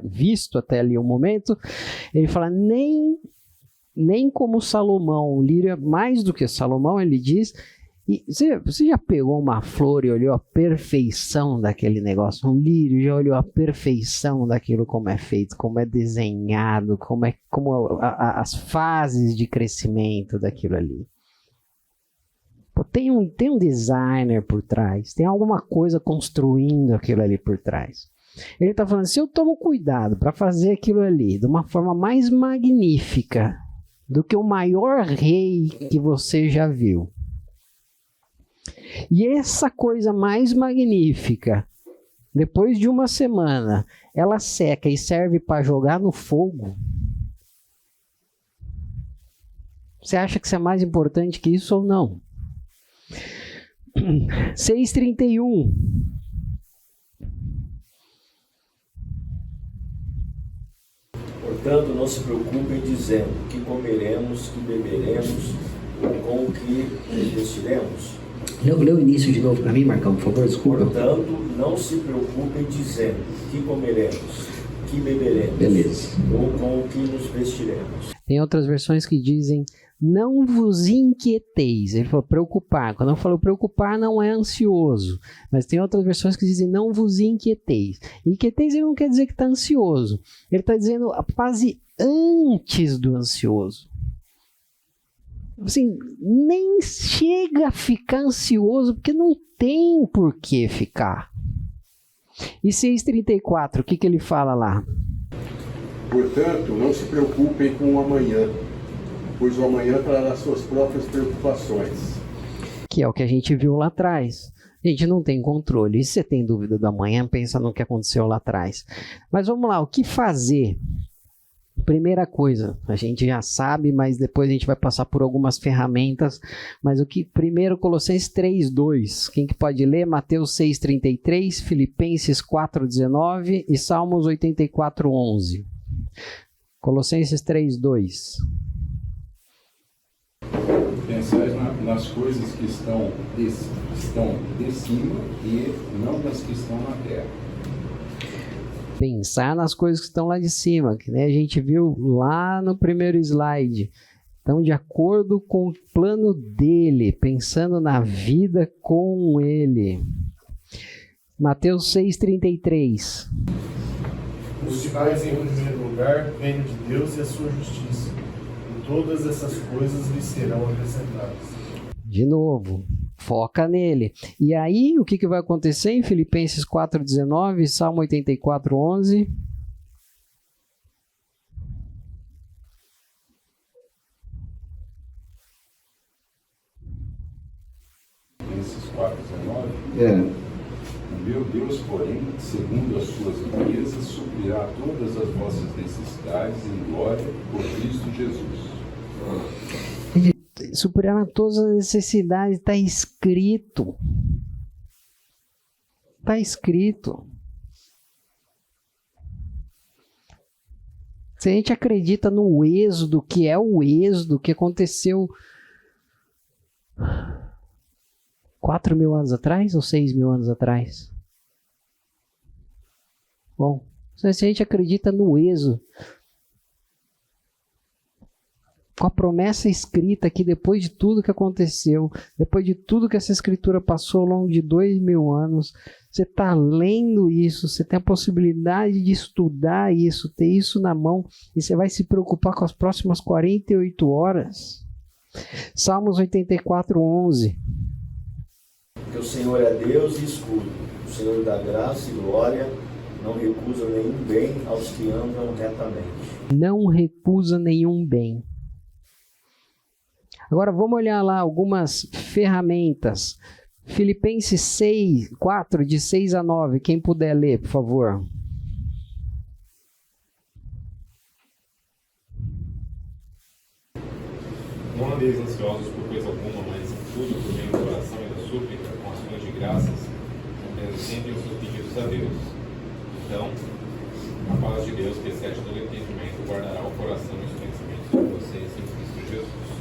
S1: visto até ali o momento. Ele fala, nem como Salomão, o lírio é mais do que Salomão, ele diz. E você já pegou uma flor e olhou a perfeição daquele negócio? Um lírio já olhou a perfeição daquilo, como é feito, como é desenhado, como as fases de crescimento daquilo ali. Pô, tem um designer por trás, tem alguma coisa construindo aquilo ali por trás. Ele está falando, se eu tomo cuidado para fazer aquilo ali de uma forma mais magnífica do que o maior rei que você já viu, e essa coisa mais magnífica, depois de uma semana, ela seca e serve para jogar no fogo, você acha que isso é mais importante que isso ou não? 6:31.
S10: Portanto, não se preocupem dizendo que comeremos, que beberemos, ou com o que vestiremos.
S1: Lê o início de novo para mim, Marcão, por favor, desculpa.
S10: Portanto, não se preocupem dizendo que comeremos, que beberemos,
S1: beleza,
S10: ou com o que nos vestiremos.
S1: Tem outras versões que dizem, não vos inquieteis. Ele falou preocupar. Quando eu falo preocupar, não é ansioso. Mas tem outras versões que dizem, não vos inquieteis. Inquieteis ele não quer dizer que está ansioso. Ele está dizendo a fase antes do ansioso. Assim, nem chega a ficar ansioso, porque não tem por que ficar. E 6:34, o que ele fala lá?
S4: Portanto, não se preocupem com o amanhã, pois o amanhã trará suas próprias preocupações. Que
S1: é o que a gente viu lá atrás. A gente não tem controle. E se você tem dúvida do amanhã, pensa no que aconteceu lá atrás. Mas vamos lá, o que fazer? Primeira coisa, a gente já sabe, mas depois a gente vai passar por algumas ferramentas. Mas o que primeiro, Colossenses 3:2. Quem que pode ler? Mateus 6:33, Filipenses 4:19 e Salmos 84:11. Colossenses 3:2.
S4: Pensais nas coisas que estão de cima e não nas que estão na terra.
S1: Pensar nas coisas que estão lá de cima, que né, a gente viu lá no primeiro slide. Então, de acordo com o plano dele, pensando na vida com ele. Mateus 6:33.
S11: Buscais em primeiro lugar o reino de Deus e a sua justiça, e todas essas coisas lhes serão acrescentadas.
S1: De novo, foca nele. E aí, o que vai acontecer em Filipenses 4:19, Salmo 84:11?
S4: Filipenses 4:19? O meu Deus, porém, segundo as suas riquezas, suprirá todas as vossas necessidades em glória por Cristo Jesus.
S1: Suprirá todas as necessidades, está escrito. Está escrito. Se a gente acredita no êxodo, que é o êxodo que aconteceu 4.000 anos atrás ou 6.000 anos atrás? Bom, se a gente acredita no êxodo, com a promessa escrita que depois de tudo que aconteceu, depois de tudo que essa escritura passou ao longo de 2.000 anos, Você está lendo isso, você tem a possibilidade de estudar isso, ter isso na mão, e você vai se preocupar com as próximas 48 horas. Salmos 84:11.
S10: Porque o Senhor é Deus e escudo, o Senhor dá graça e glória, não recusa nenhum bem aos que andam retamente.
S1: Não recusa nenhum bem. Agora vamos olhar lá algumas ferramentas. Filipenses 4, de 6 a 9. Quem puder ler, por favor.
S3: Não andeis ansiosos por coisa alguma, mas em tudo, por meio da oração e da súplica, com ações de graças, apresentem os seus pedidos a Deus. Então, a paz de Deus, que excede todo entendimento, guardará o coração e os pensamentos de vocês em Cristo Jesus.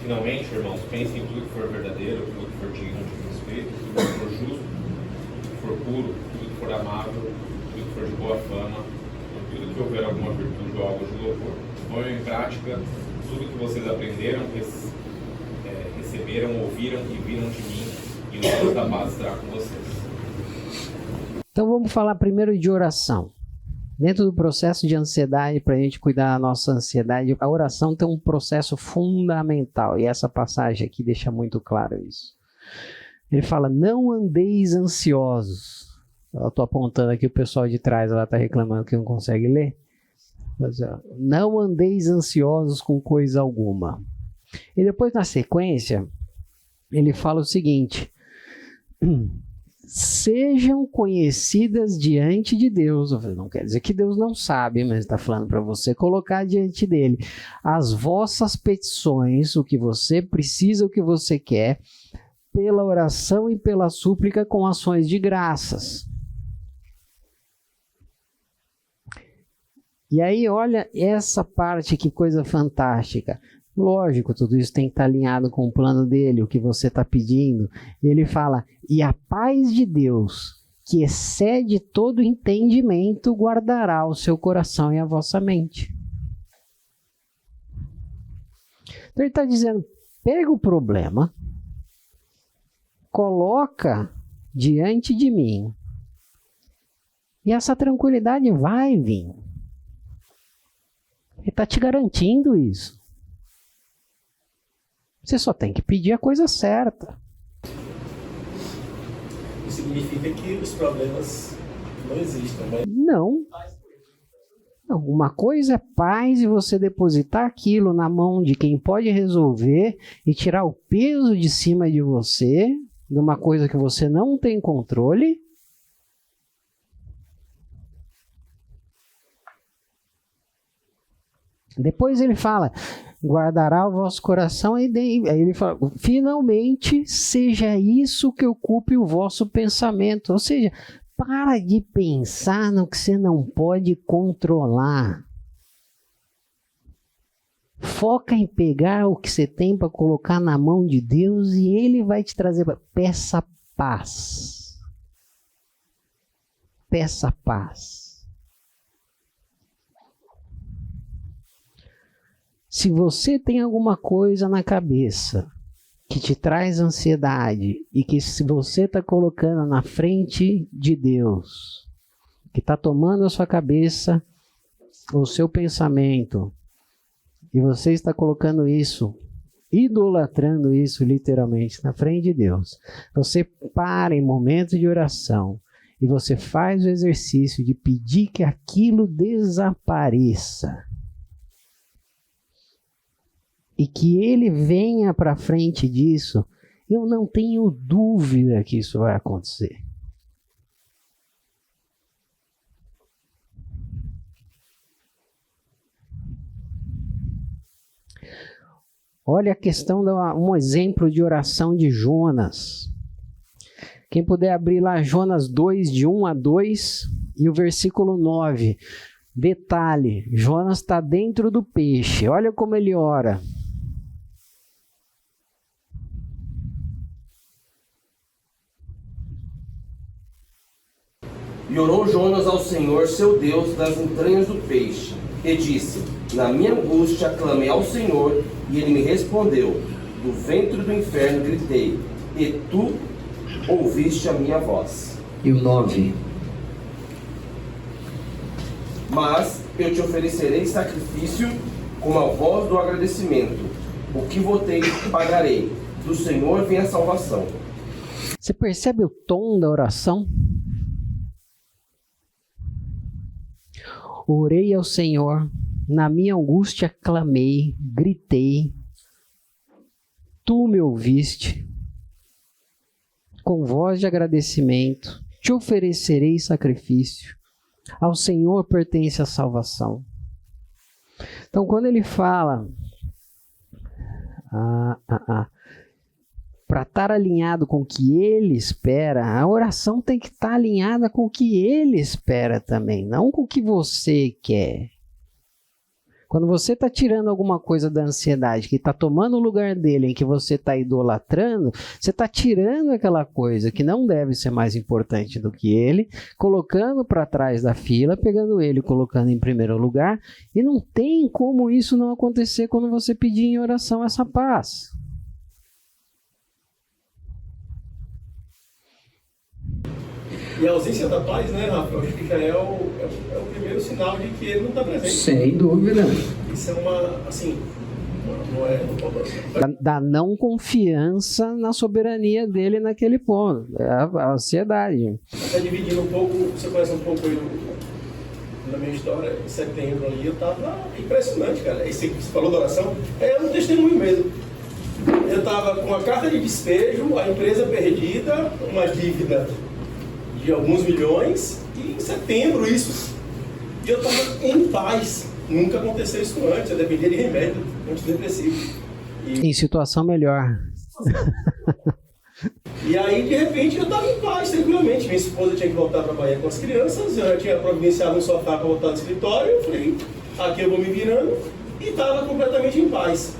S3: Finalmente, irmãos, pensem em tudo que for verdadeiro, tudo que for digno de respeito, tudo que for justo, tudo que for puro, tudo que for amável, tudo que for de boa fama, tudo que houver alguma virtude ou algo de louvor. Ponham em prática tudo que vocês aprenderam, receberam, ouviram e viram de mim, e o Deus da paz estará com vocês.
S1: Então vamos falar primeiro de oração. Dentro do processo de ansiedade, para a gente cuidar da nossa ansiedade, a oração tem um processo fundamental. E essa passagem aqui deixa muito claro isso. Ele fala, não andeis ansiosos. Eu estou apontando aqui, o pessoal de trás está reclamando que não consegue ler. Mas, não andeis ansiosos com coisa alguma. E depois, na sequência, ele fala o seguinte... Sejam conhecidas diante de Deus. Não quer dizer que Deus não sabe, mas está falando para você colocar diante dele as vossas petições, o que você precisa, o que você quer, pela oração e pela súplica com ações de graças. E aí, olha essa parte, que coisa fantástica. Lógico, tudo isso tem que estar alinhado com o plano dele, o que você está pedindo. E ele fala, e a paz de Deus, que excede todo entendimento, guardará o seu coração e a vossa mente. Então ele está dizendo, pega o problema, coloca diante de mim, e essa tranquilidade vai vir. Ele está te garantindo isso. Você só tem que pedir a coisa certa.
S7: Isso significa que os problemas não existem, né?
S1: Não. Uma coisa é paz e você depositar aquilo na mão de quem pode resolver e tirar o peso de cima de você, de uma coisa que você não tem controle. Depois ele fala, guardará o vosso coração, e aí ele fala, finalmente seja isso que ocupe o vosso pensamento. Ou seja, para de pensar no que você não pode controlar. Foca em pegar o que você tem para colocar na mão de Deus e ele vai te trazer. Peça paz. Peça paz. Se você tem alguma coisa na cabeça que te traz ansiedade e que se você está colocando na frente de Deus, que está tomando a sua cabeça, o seu pensamento, e você está colocando isso, idolatrando isso literalmente na frente de Deus, você para em momentos de oração e você faz o exercício de pedir que aquilo desapareça. E que ele venha para frente disso, eu não tenho dúvida que isso vai acontecer. Olha a questão de um exemplo de oração de Jonas. Quem puder abrir lá Jonas 2, de 1 a 2 e o versículo 9. Detalhe, Jonas está dentro do peixe. Olha como ele ora.
S8: E orou Jonas ao Senhor, seu Deus, das entranhas do peixe, e disse, na minha angústia clamei ao Senhor, e ele me respondeu, do ventre do inferno gritei, e tu ouviste a minha voz.
S12: E o 9.
S8: Mas eu te oferecerei sacrifício com a voz do agradecimento. O que votei, pagarei. Do Senhor vem a salvação.
S1: Você percebe o tom da oração? Orei ao Senhor, na minha angústia clamei, gritei. Tu me ouviste. Com voz de agradecimento, te oferecerei sacrifício. Ao Senhor pertence a salvação. Então, quando ele fala para estar alinhado com o que ele espera, a oração tem que estar alinhada com o que ele espera também, não com o que você quer. Quando você está tirando alguma coisa da ansiedade, que está tomando o lugar dele, em que você está idolatrando, você está tirando aquela coisa que não deve ser mais importante do que ele, colocando para trás da fila, pegando ele, colocando em primeiro lugar, e não tem como isso não acontecer quando você pedir em oração essa paz.
S7: E a ausência da paz, né, Rafa? Eu acho que já é o primeiro sinal de que ele não está presente.
S12: Sem dúvida.
S7: Isso é uma, assim, não é...
S1: Da não confiança na soberania dele naquele ponto. É a ansiedade.
S7: Até dividindo um pouco, você conhece um pouco aí da minha história, em setembro ali, eu estava impressionante, cara. Esse que você falou da oração, é um testemunho mesmo. Eu estava com a carta de despejo, a empresa perdida, uma dívida de alguns milhões, e em setembro isso. E eu estava em paz. Nunca aconteceu isso antes, eu dependia de remédio antidepressivo.
S1: Em situação melhor.
S7: E aí, de repente, eu estava em paz, tranquilamente. Minha esposa tinha que voltar para a Bahia com as crianças, eu já tinha providenciado um sofá para voltar no escritório, eu falei, aqui eu vou me virando, e estava completamente em paz.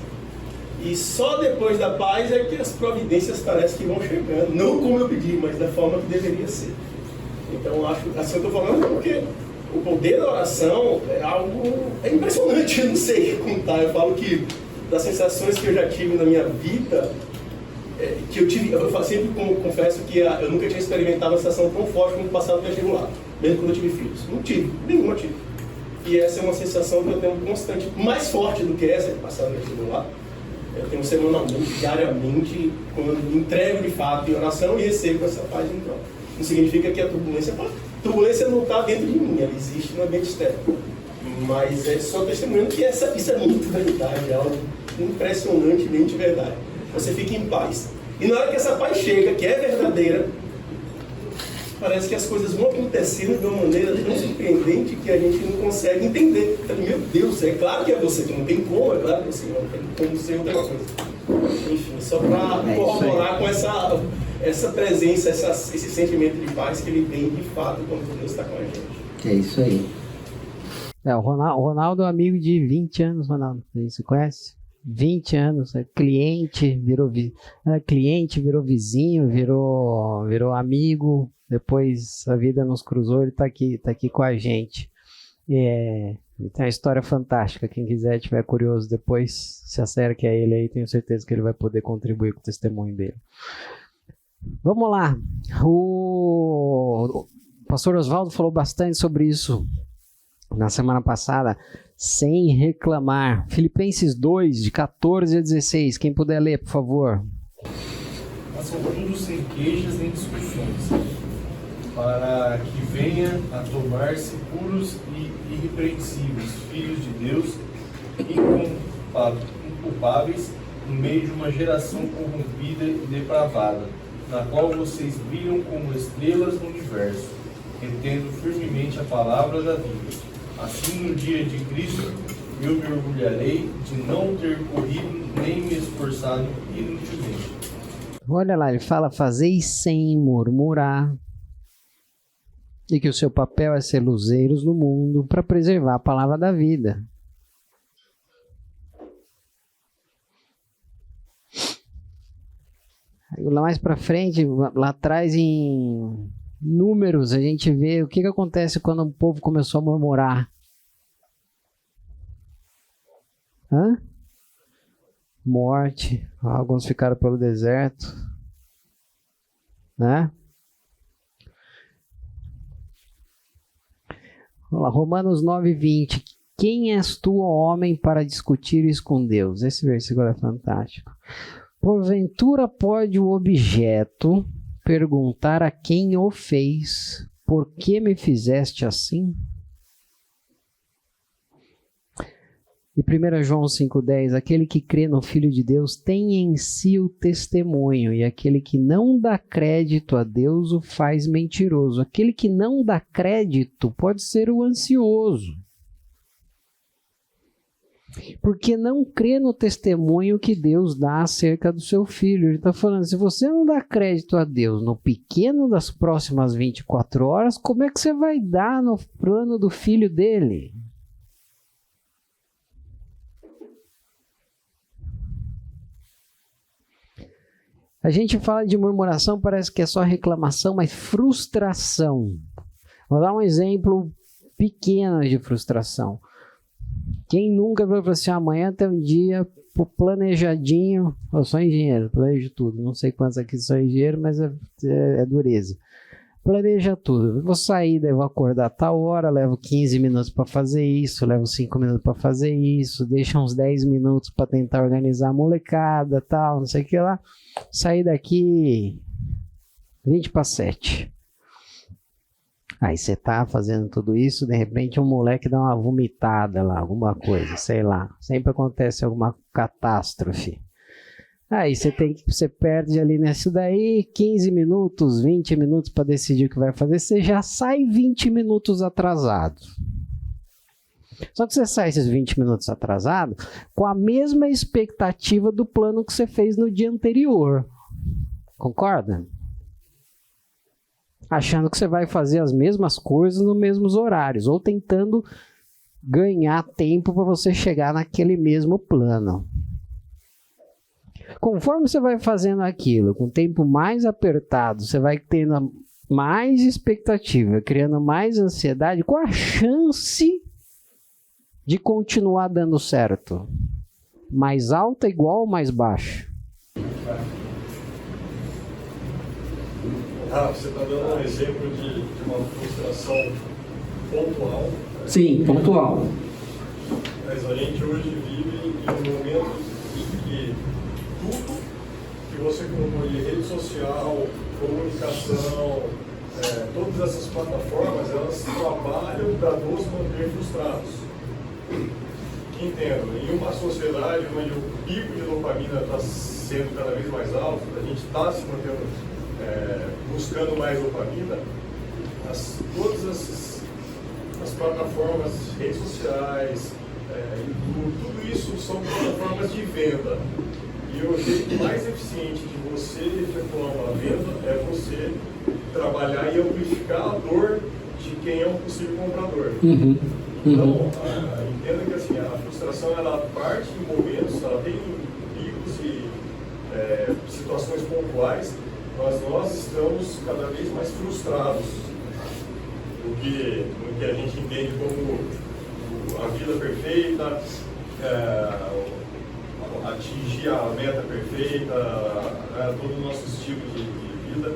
S7: E só depois da paz é que as providências parecem que vão chegando. Não como eu pedi, mas da forma que deveria ser. Então, acho assim eu estou falando porque o poder da oração é algo impressionante, eu não sei contar. Eu falo que das sensações que eu já tive na minha vida, que eu tive, eu sempre confesso que eu nunca tinha experimentado uma sensação tão forte como passar no vestibular, mesmo quando eu tive filhos. Não tive, nenhuma tive. E essa é uma sensação que eu tenho constante, mais forte do que essa de passar no vestibular. Eu tenho semanalmente, diariamente, quando me entrego de fato em oração e recebo essa paz em troca. Não significa que a turbulência não está dentro de mim, ela existe no ambiente externo. Mas é só testemunhando que isso é muito verdade, é algo impressionantemente verdade. Você fica em paz. E na hora que essa paz chega, que é verdadeira, parece que as coisas vão acontecendo de uma maneira tão surpreendente que a gente não consegue entender. Meu Deus, é claro que é você, que não tem como, é claro que você não tem como ser outra coisa. Enfim, só para corroborar com essa presença, esse sentimento de paz que ele tem de fato quando Deus está com a gente.
S12: É isso aí.
S1: O Ronaldo é um amigo de 20 anos, Ronaldo. Você conhece? 20 anos, cliente, virou vizinho, virou amigo. Depois a vida nos cruzou, ele tá aqui com a gente. Tem uma história fantástica. Quem quiser, tiver curioso, depois se acerque a ele aí, tenho certeza que ele vai poder contribuir com o testemunho dele. Vamos lá. O pastor Oswaldo falou bastante sobre isso na semana passada. Sem reclamar. Filipenses 2, de 14 a 16. Quem puder ler, por favor.
S11: Façam tudo sem queixas nem discussões, para que venha a tornar-se puros e irrepreensíveis, filhos de Deus, inculpáveis, no meio de uma geração corrompida e depravada, na qual vocês brilham como estrelas no universo, retendo firmemente a palavra da vida. Assim, no dia de Cristo, eu me orgulharei de não ter corrido nem me esforçado inutilmente.
S1: Olha lá, ele fala, fazeis sem murmurar, e que o seu papel é ser luzeiros no mundo para preservar a palavra da vida. Lá mais para frente, lá atrás em Números, a gente vê o que acontece quando o povo começou a murmurar. Morte, alguns ficaram pelo deserto, né? Vamos lá, Romanos 9:20. Quem és tu, ó homem, para discutires com Deus? Esse versículo é fantástico. Porventura pode o objeto perguntar a quem o fez, por que me fizeste assim? E 1 João 5,10, aquele que crê no Filho de Deus tem em si o testemunho, e aquele que não dá crédito a Deus o faz mentiroso. Aquele que não dá crédito pode ser o ansioso, porque não crê no testemunho que Deus dá acerca do seu Filho. Ele está falando, se você não dá crédito a Deus no pequeno das próximas 24 horas, como é que você vai dar no plano do Filho dele? A gente fala de murmuração, parece que é só reclamação, mas frustração. Vou dar um exemplo pequeno de frustração. Quem nunca falou assim, amanhã tem um dia planejadinho, eu sou engenheiro, planejo tudo, não sei quantos aqui são engenheiros, mas é dureza. Planeja tudo, vou sair, daí vou acordar a tal hora, levo 15 minutos para fazer isso, levo 5 minutos para fazer isso, deixa uns 10 minutos para tentar organizar a molecada, tal, não sei o que lá. Sair daqui 20:07. Aí você tá fazendo tudo isso, de repente um moleque dá uma vomitada lá, alguma coisa, sei lá. Sempre acontece alguma catástrofe. Aí você perde ali nisso daí 15 minutos, 20 minutos para decidir o que vai fazer, você já sai 20 minutos atrasado. Só que você sai esses 20 minutos atrasado com a mesma expectativa do plano que você fez no dia anterior. Concorda? Achando que você vai fazer as mesmas coisas nos mesmos horários, ou tentando ganhar tempo para você chegar naquele mesmo plano. Conforme você vai fazendo aquilo, com o tempo mais apertado, você vai tendo mais expectativa, criando mais ansiedade, qual a chance de continuar dando certo? Mais alta, igual ou mais baixa?
S13: Você está dando um exemplo de uma frustração pontual.
S1: Sim, pontual.
S13: Mas a gente hoje vive em um momento em que tudo que você colocou de rede social, comunicação, todas essas plataformas, elas trabalham para nos manter frustrados. Entendo, em uma sociedade onde o pico de dopamina está sendo cada vez mais alto, a gente está se mantendo buscando mais dopamina, todas as plataformas, redes sociais, tudo isso são plataformas de venda. E o jeito mais eficiente de você efetuar uma venda é você trabalhar e amplificar a dor de quem é um possível comprador. Então, entenda que assim, a frustração ela parte em momentos, ela tem picos e situações pontuais, mas nós estamos cada vez mais frustrados. O que a gente entende como a vida perfeita, atingir a meta perfeita, todo o nosso estilo de vida,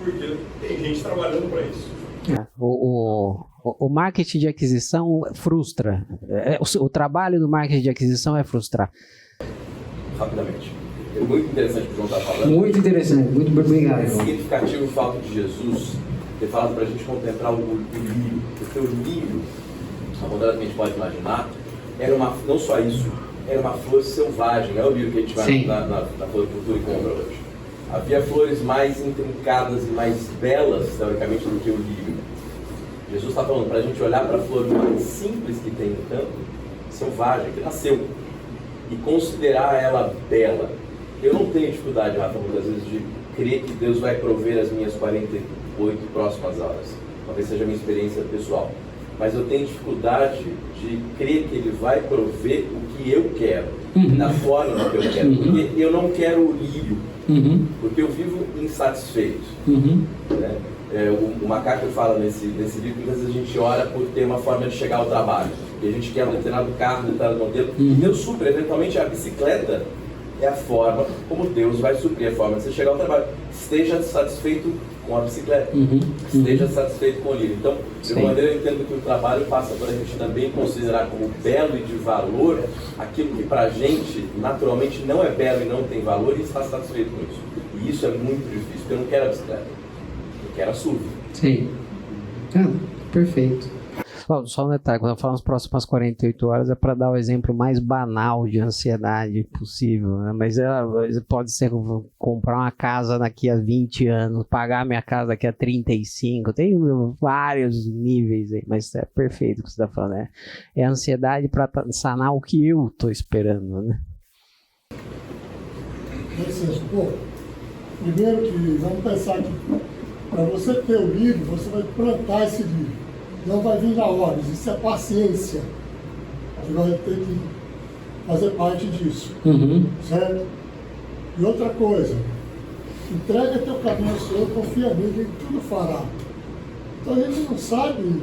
S13: porque tem gente trabalhando para isso.
S1: O marketing de aquisição frustra. O trabalho do marketing de aquisição é frustrar.
S2: Rapidamente. É muito interessante o que o João está falando.
S12: Muito interessante, muito obrigado.
S2: É significativo o fato de Jesus ter falado para a gente contemplar o lírio, porque o lírio, a maneira que a gente pode imaginar, era não só isso, era uma flor selvagem, não é o lírio que a gente vai na floricultura e compra hoje. Havia flores mais intrincadas e mais belas, teoricamente, do que o lírio. Jesus está falando para a gente olhar para a flor mais simples que tem no campo, selvagem, que nasceu, e considerar ela bela. Eu não tenho dificuldade, Rafa, muitas vezes, de crer que Deus vai prover as minhas 48 próximas horas. Talvez seja a minha experiência pessoal. Mas eu tenho dificuldade de crer que Ele vai prover o que eu quero, da forma que eu quero. Porque eu não quero o lírio, porque eu vivo insatisfeito. Né? O Macaco fala nesse livro que às vezes a gente ora por ter uma forma de chegar ao trabalho. E a gente quer um determinado carro, um determinado modelo. E Deus supre, eventualmente, a bicicleta
S8: é a forma como Deus vai suprir, a forma de você chegar ao trabalho. Esteja satisfeito com a bicicleta, esteja satisfeito com o livro. Então, de uma maneira, eu entendo que o trabalho passa por a gente também considerar como belo e de valor aquilo que pra gente, naturalmente, não é belo e não tem valor, e estar satisfeito com isso. E isso é muito difícil, porque eu não quero a bicicleta, eu quero a SUV.
S1: Sim. Perfeito. Só um detalhe, quando eu falo nas próximas 48 horas é para dar o exemplo mais banal de ansiedade possível, né? Mas pode ser comprar uma casa daqui a 20 anos, pagar minha casa daqui a 35, tem vários níveis aí, mas é perfeito o que você está falando, né? É a ansiedade para sanar o que eu estou esperando, né?
S14: Primeiro que vamos pensar que para você ter o livro, você vai plantar esse livro. Não vai vir na hora, isso é paciência. Você vai ter que fazer parte disso. Certo? E outra coisa, entrega teu caminho ao Senhor, confia nele, ele tudo fará. Então a gente não sabe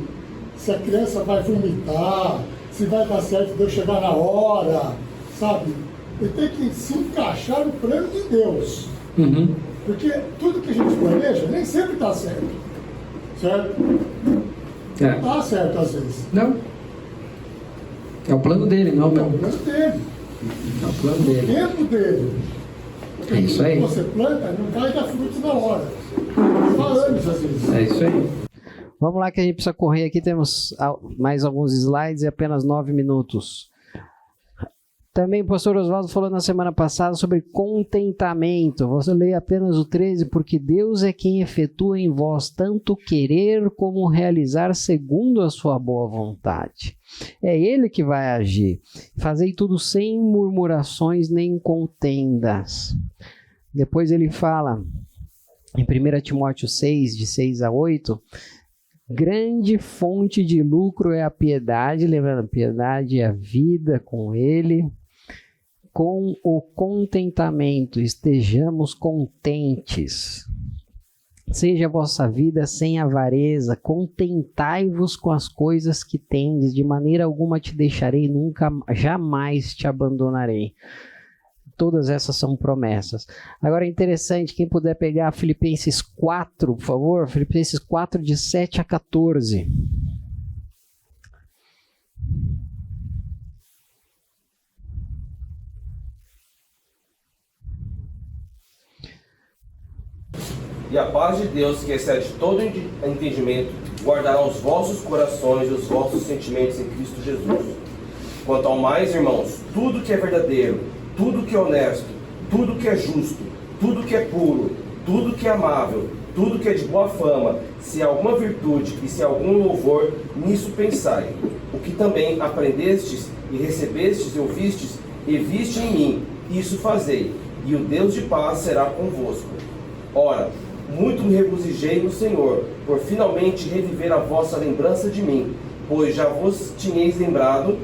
S14: se a criança vai vomitar, se vai dar certo de eu chegar na hora, sabe? Ele tem que se encaixar no plano de Deus. Porque tudo que a gente planeja nem sempre está certo. Certo? Não está certo às vezes.
S1: Não. É o plano dele, não é o meu.
S14: É o plano dele.
S1: É o plano dele.
S14: O tempo dele. Porque
S1: é isso aí.
S14: Você planta, não vai dar frutos na hora. Leva anos às vezes.
S1: É isso aí. Vamos lá que a gente precisa correr aqui. Temos mais alguns slides e apenas 9 minutos. Também o pastor Oswaldo falou na semana passada sobre contentamento. Você lê apenas o 13, porque Deus é quem efetua em vós tanto querer como realizar segundo a sua boa vontade. É Ele que vai agir. Fazei tudo sem murmurações nem contendas. Depois ele fala, em 1 Timóteo 6, de 6 a 8... Grande fonte de lucro é a piedade, lembrando, a piedade é a vida com Ele. Com o contentamento, estejamos contentes. Seja a vossa vida sem avareza, contentai-vos com as coisas que tendes, de maneira alguma te deixarei, nunca, jamais te abandonarei. Todas essas são promessas. Agora é interessante, quem puder pegar Filipenses 4, por favor, Filipenses 4, de 7 a 14.
S8: E a paz de Deus, que excede todo entendimento, guardará os vossos corações e os vossos sentimentos em Cristo Jesus. Quanto ao mais, irmãos, tudo que é verdadeiro, tudo que é honesto, tudo que é justo, tudo que é puro, tudo que é amável, tudo que é de boa fama, se há alguma virtude e se há algum louvor, nisso pensai. O que também aprendestes e recebestes e ouvistes, e viste em mim, isso fazei, e o Deus de paz será convosco. Ora, muito me regozijei no Senhor, por finalmente reviver a vossa lembrança de mim, pois já vos tinhais lembrado,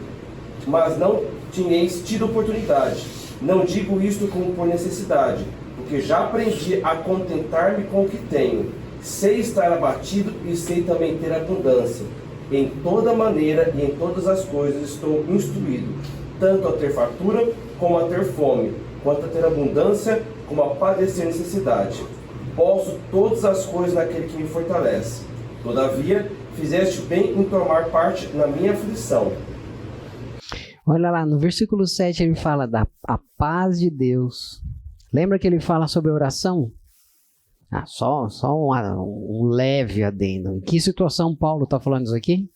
S8: mas não tinhais tido oportunidade. Não digo isto como por necessidade, porque já aprendi a contentar-me com o que tenho. Sei estar abatido e sei também ter abundância. Em toda maneira e em todas as coisas estou instruído, tanto a ter fartura como a ter fome, quanto a ter abundância como a padecer necessidade. Posso todas as coisas naquele que me fortalece. Todavia, fizeste bem em tomar parte na minha aflição.
S1: Olha lá, no versículo 7 ele fala da a paz de Deus. Lembra que ele fala sobre oração? Só um leve adendo. Em que situação Paulo está falando isso aqui?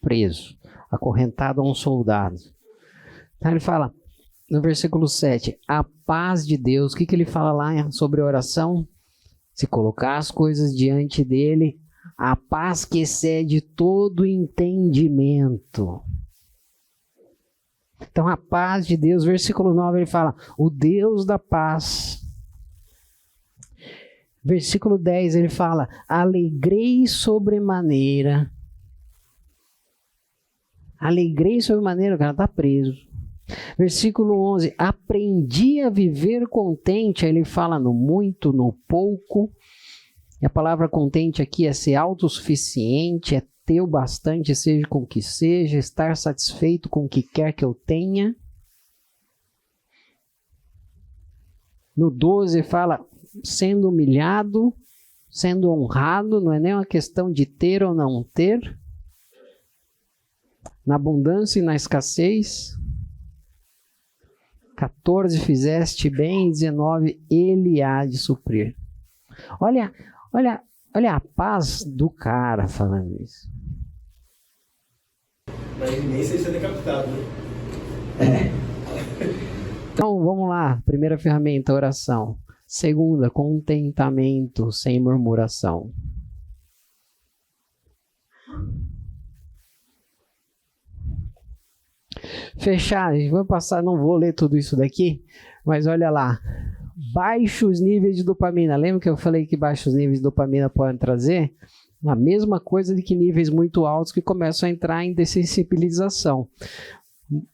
S1: Preso, acorrentado a um soldado. Então ele fala, no versículo 7, a paz de Deus. O que ele fala lá sobre oração? Se colocar as coisas diante dele, a paz que excede todo entendimento. Então a paz de Deus, versículo 9 ele fala, o Deus da paz. Versículo 10 ele fala, alegrei sobremaneira. Alegrei sobremaneira, o cara está preso. Versículo 11, aprendi a viver contente. Aí ele fala no muito, no pouco. E a palavra contente aqui é ser autossuficiente, é ter o bastante, seja com o que seja, estar satisfeito com o que quer que eu tenha. No 12 fala, sendo humilhado, sendo honrado, não é nem uma questão de ter ou não ter. Na abundância e na escassez. 14, fizeste bem. 19, ele há de suprir. Olha a paz do cara falando isso.
S7: Mas nem sei se é decapitado, né?
S1: Então, vamos lá. Primeira ferramenta, oração. Segunda, contentamento sem murmuração. Fechar, vou passar, não vou ler tudo isso daqui, mas olha lá. Baixos níveis de dopamina. Lembra que eu falei que baixos níveis de dopamina podem trazer? A mesma coisa de que níveis muito altos que começam a entrar em dessensibilização.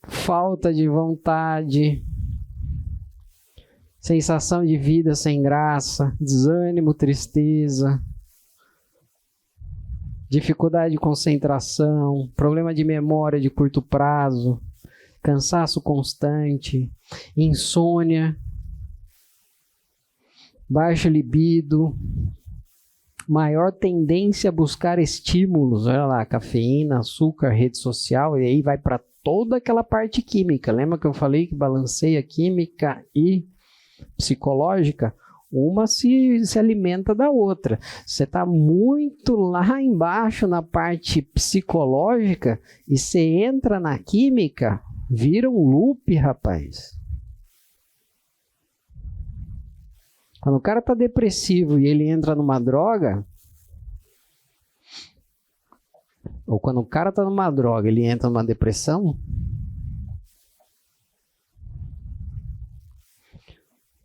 S1: Falta de vontade, sensação de vida sem graça, desânimo, tristeza, dificuldade de concentração, problema de memória de curto prazo, cansaço constante, insônia, baixa libido, maior tendência a buscar estímulos, olha lá, cafeína, açúcar, rede social, e aí vai para toda aquela parte química. Lembra que eu falei que balanceia química e psicológica? Uma se alimenta da outra. Você está muito lá embaixo na parte psicológica e você entra na química, vira um loop, rapaz. Quando o cara está depressivo e ele entra numa droga, ou quando o cara está numa droga e ele entra numa depressão,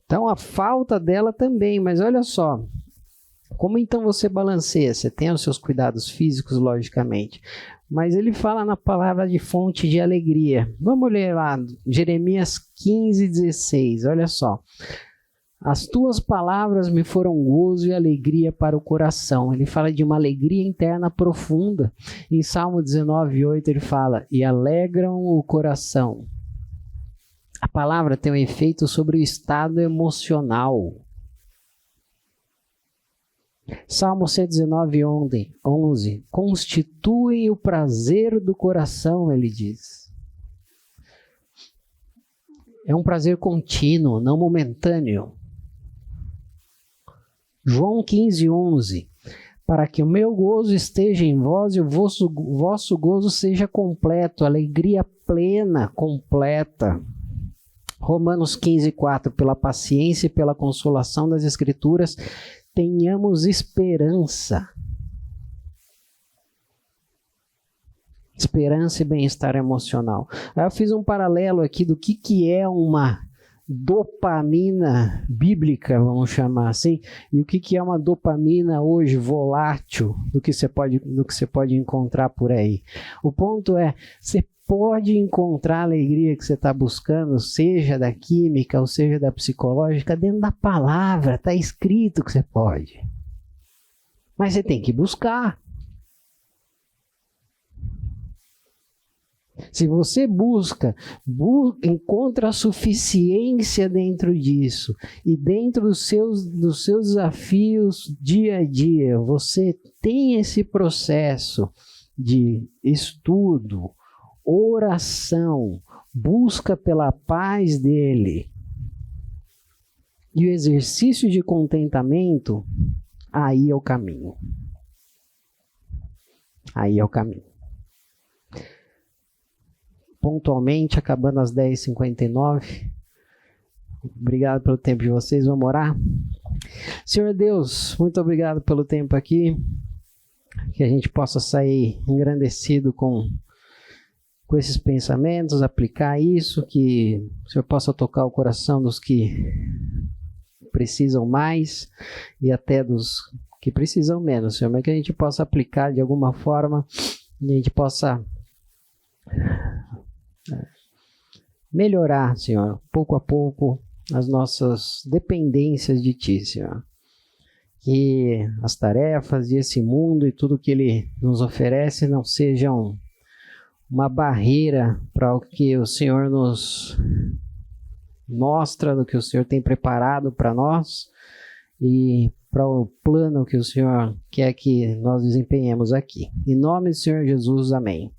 S1: então a falta dela também, mas olha só, como então você balanceia? Você tem os seus cuidados físicos, logicamente, mas ele fala na palavra de fonte de alegria. Vamos ler lá, Jeremias 15:16, olha só. As tuas palavras me foram gozo e alegria para o coração. Ele fala de uma alegria interna profunda. Em Salmo 19:8 ele fala, e alegram o coração. A palavra tem um efeito sobre o estado emocional. Salmo 119:11 constituem o prazer do coração, ele diz. É um prazer contínuo, não momentâneo. João 15:11 para que o meu gozo esteja em vós e o vosso gozo seja completo, alegria plena, completa. Romanos 15:4 pela paciência e pela consolação das Escrituras, tenhamos esperança. Esperança e bem-estar emocional. Aí eu fiz um paralelo aqui do que é uma dopamina bíblica, vamos chamar assim, e o que é uma dopamina hoje volátil do que você pode encontrar por aí. O ponto é, você pode encontrar a alegria que você está buscando, seja da química ou seja da psicológica, dentro da palavra, está escrito que você pode. Mas você tem que buscar. Se você encontra a suficiência dentro disso e dentro dos seus desafios dia a dia, você tem esse processo de estudo, oração, busca pela paz dele e o exercício de contentamento, aí é o caminho. Aí é o caminho. Pontualmente, acabando às 10h59. Obrigado pelo tempo de vocês. Vamos orar? Senhor Deus, muito obrigado pelo tempo aqui. Que a gente possa sair engrandecido com esses pensamentos, aplicar isso, que o Senhor possa tocar o coração dos que precisam mais e até dos que precisam menos, Senhor, mas que a gente possa aplicar de alguma forma e a gente possa melhorar, Senhor, pouco a pouco as nossas dependências de Ti, Senhor. que as tarefas e esse mundo e tudo que Ele nos oferece não sejam uma barreira para o que o Senhor nos mostra, do que o Senhor tem preparado para nós e para o plano que o Senhor quer que nós desempenhemos aqui. Em nome do Senhor Jesus, amém.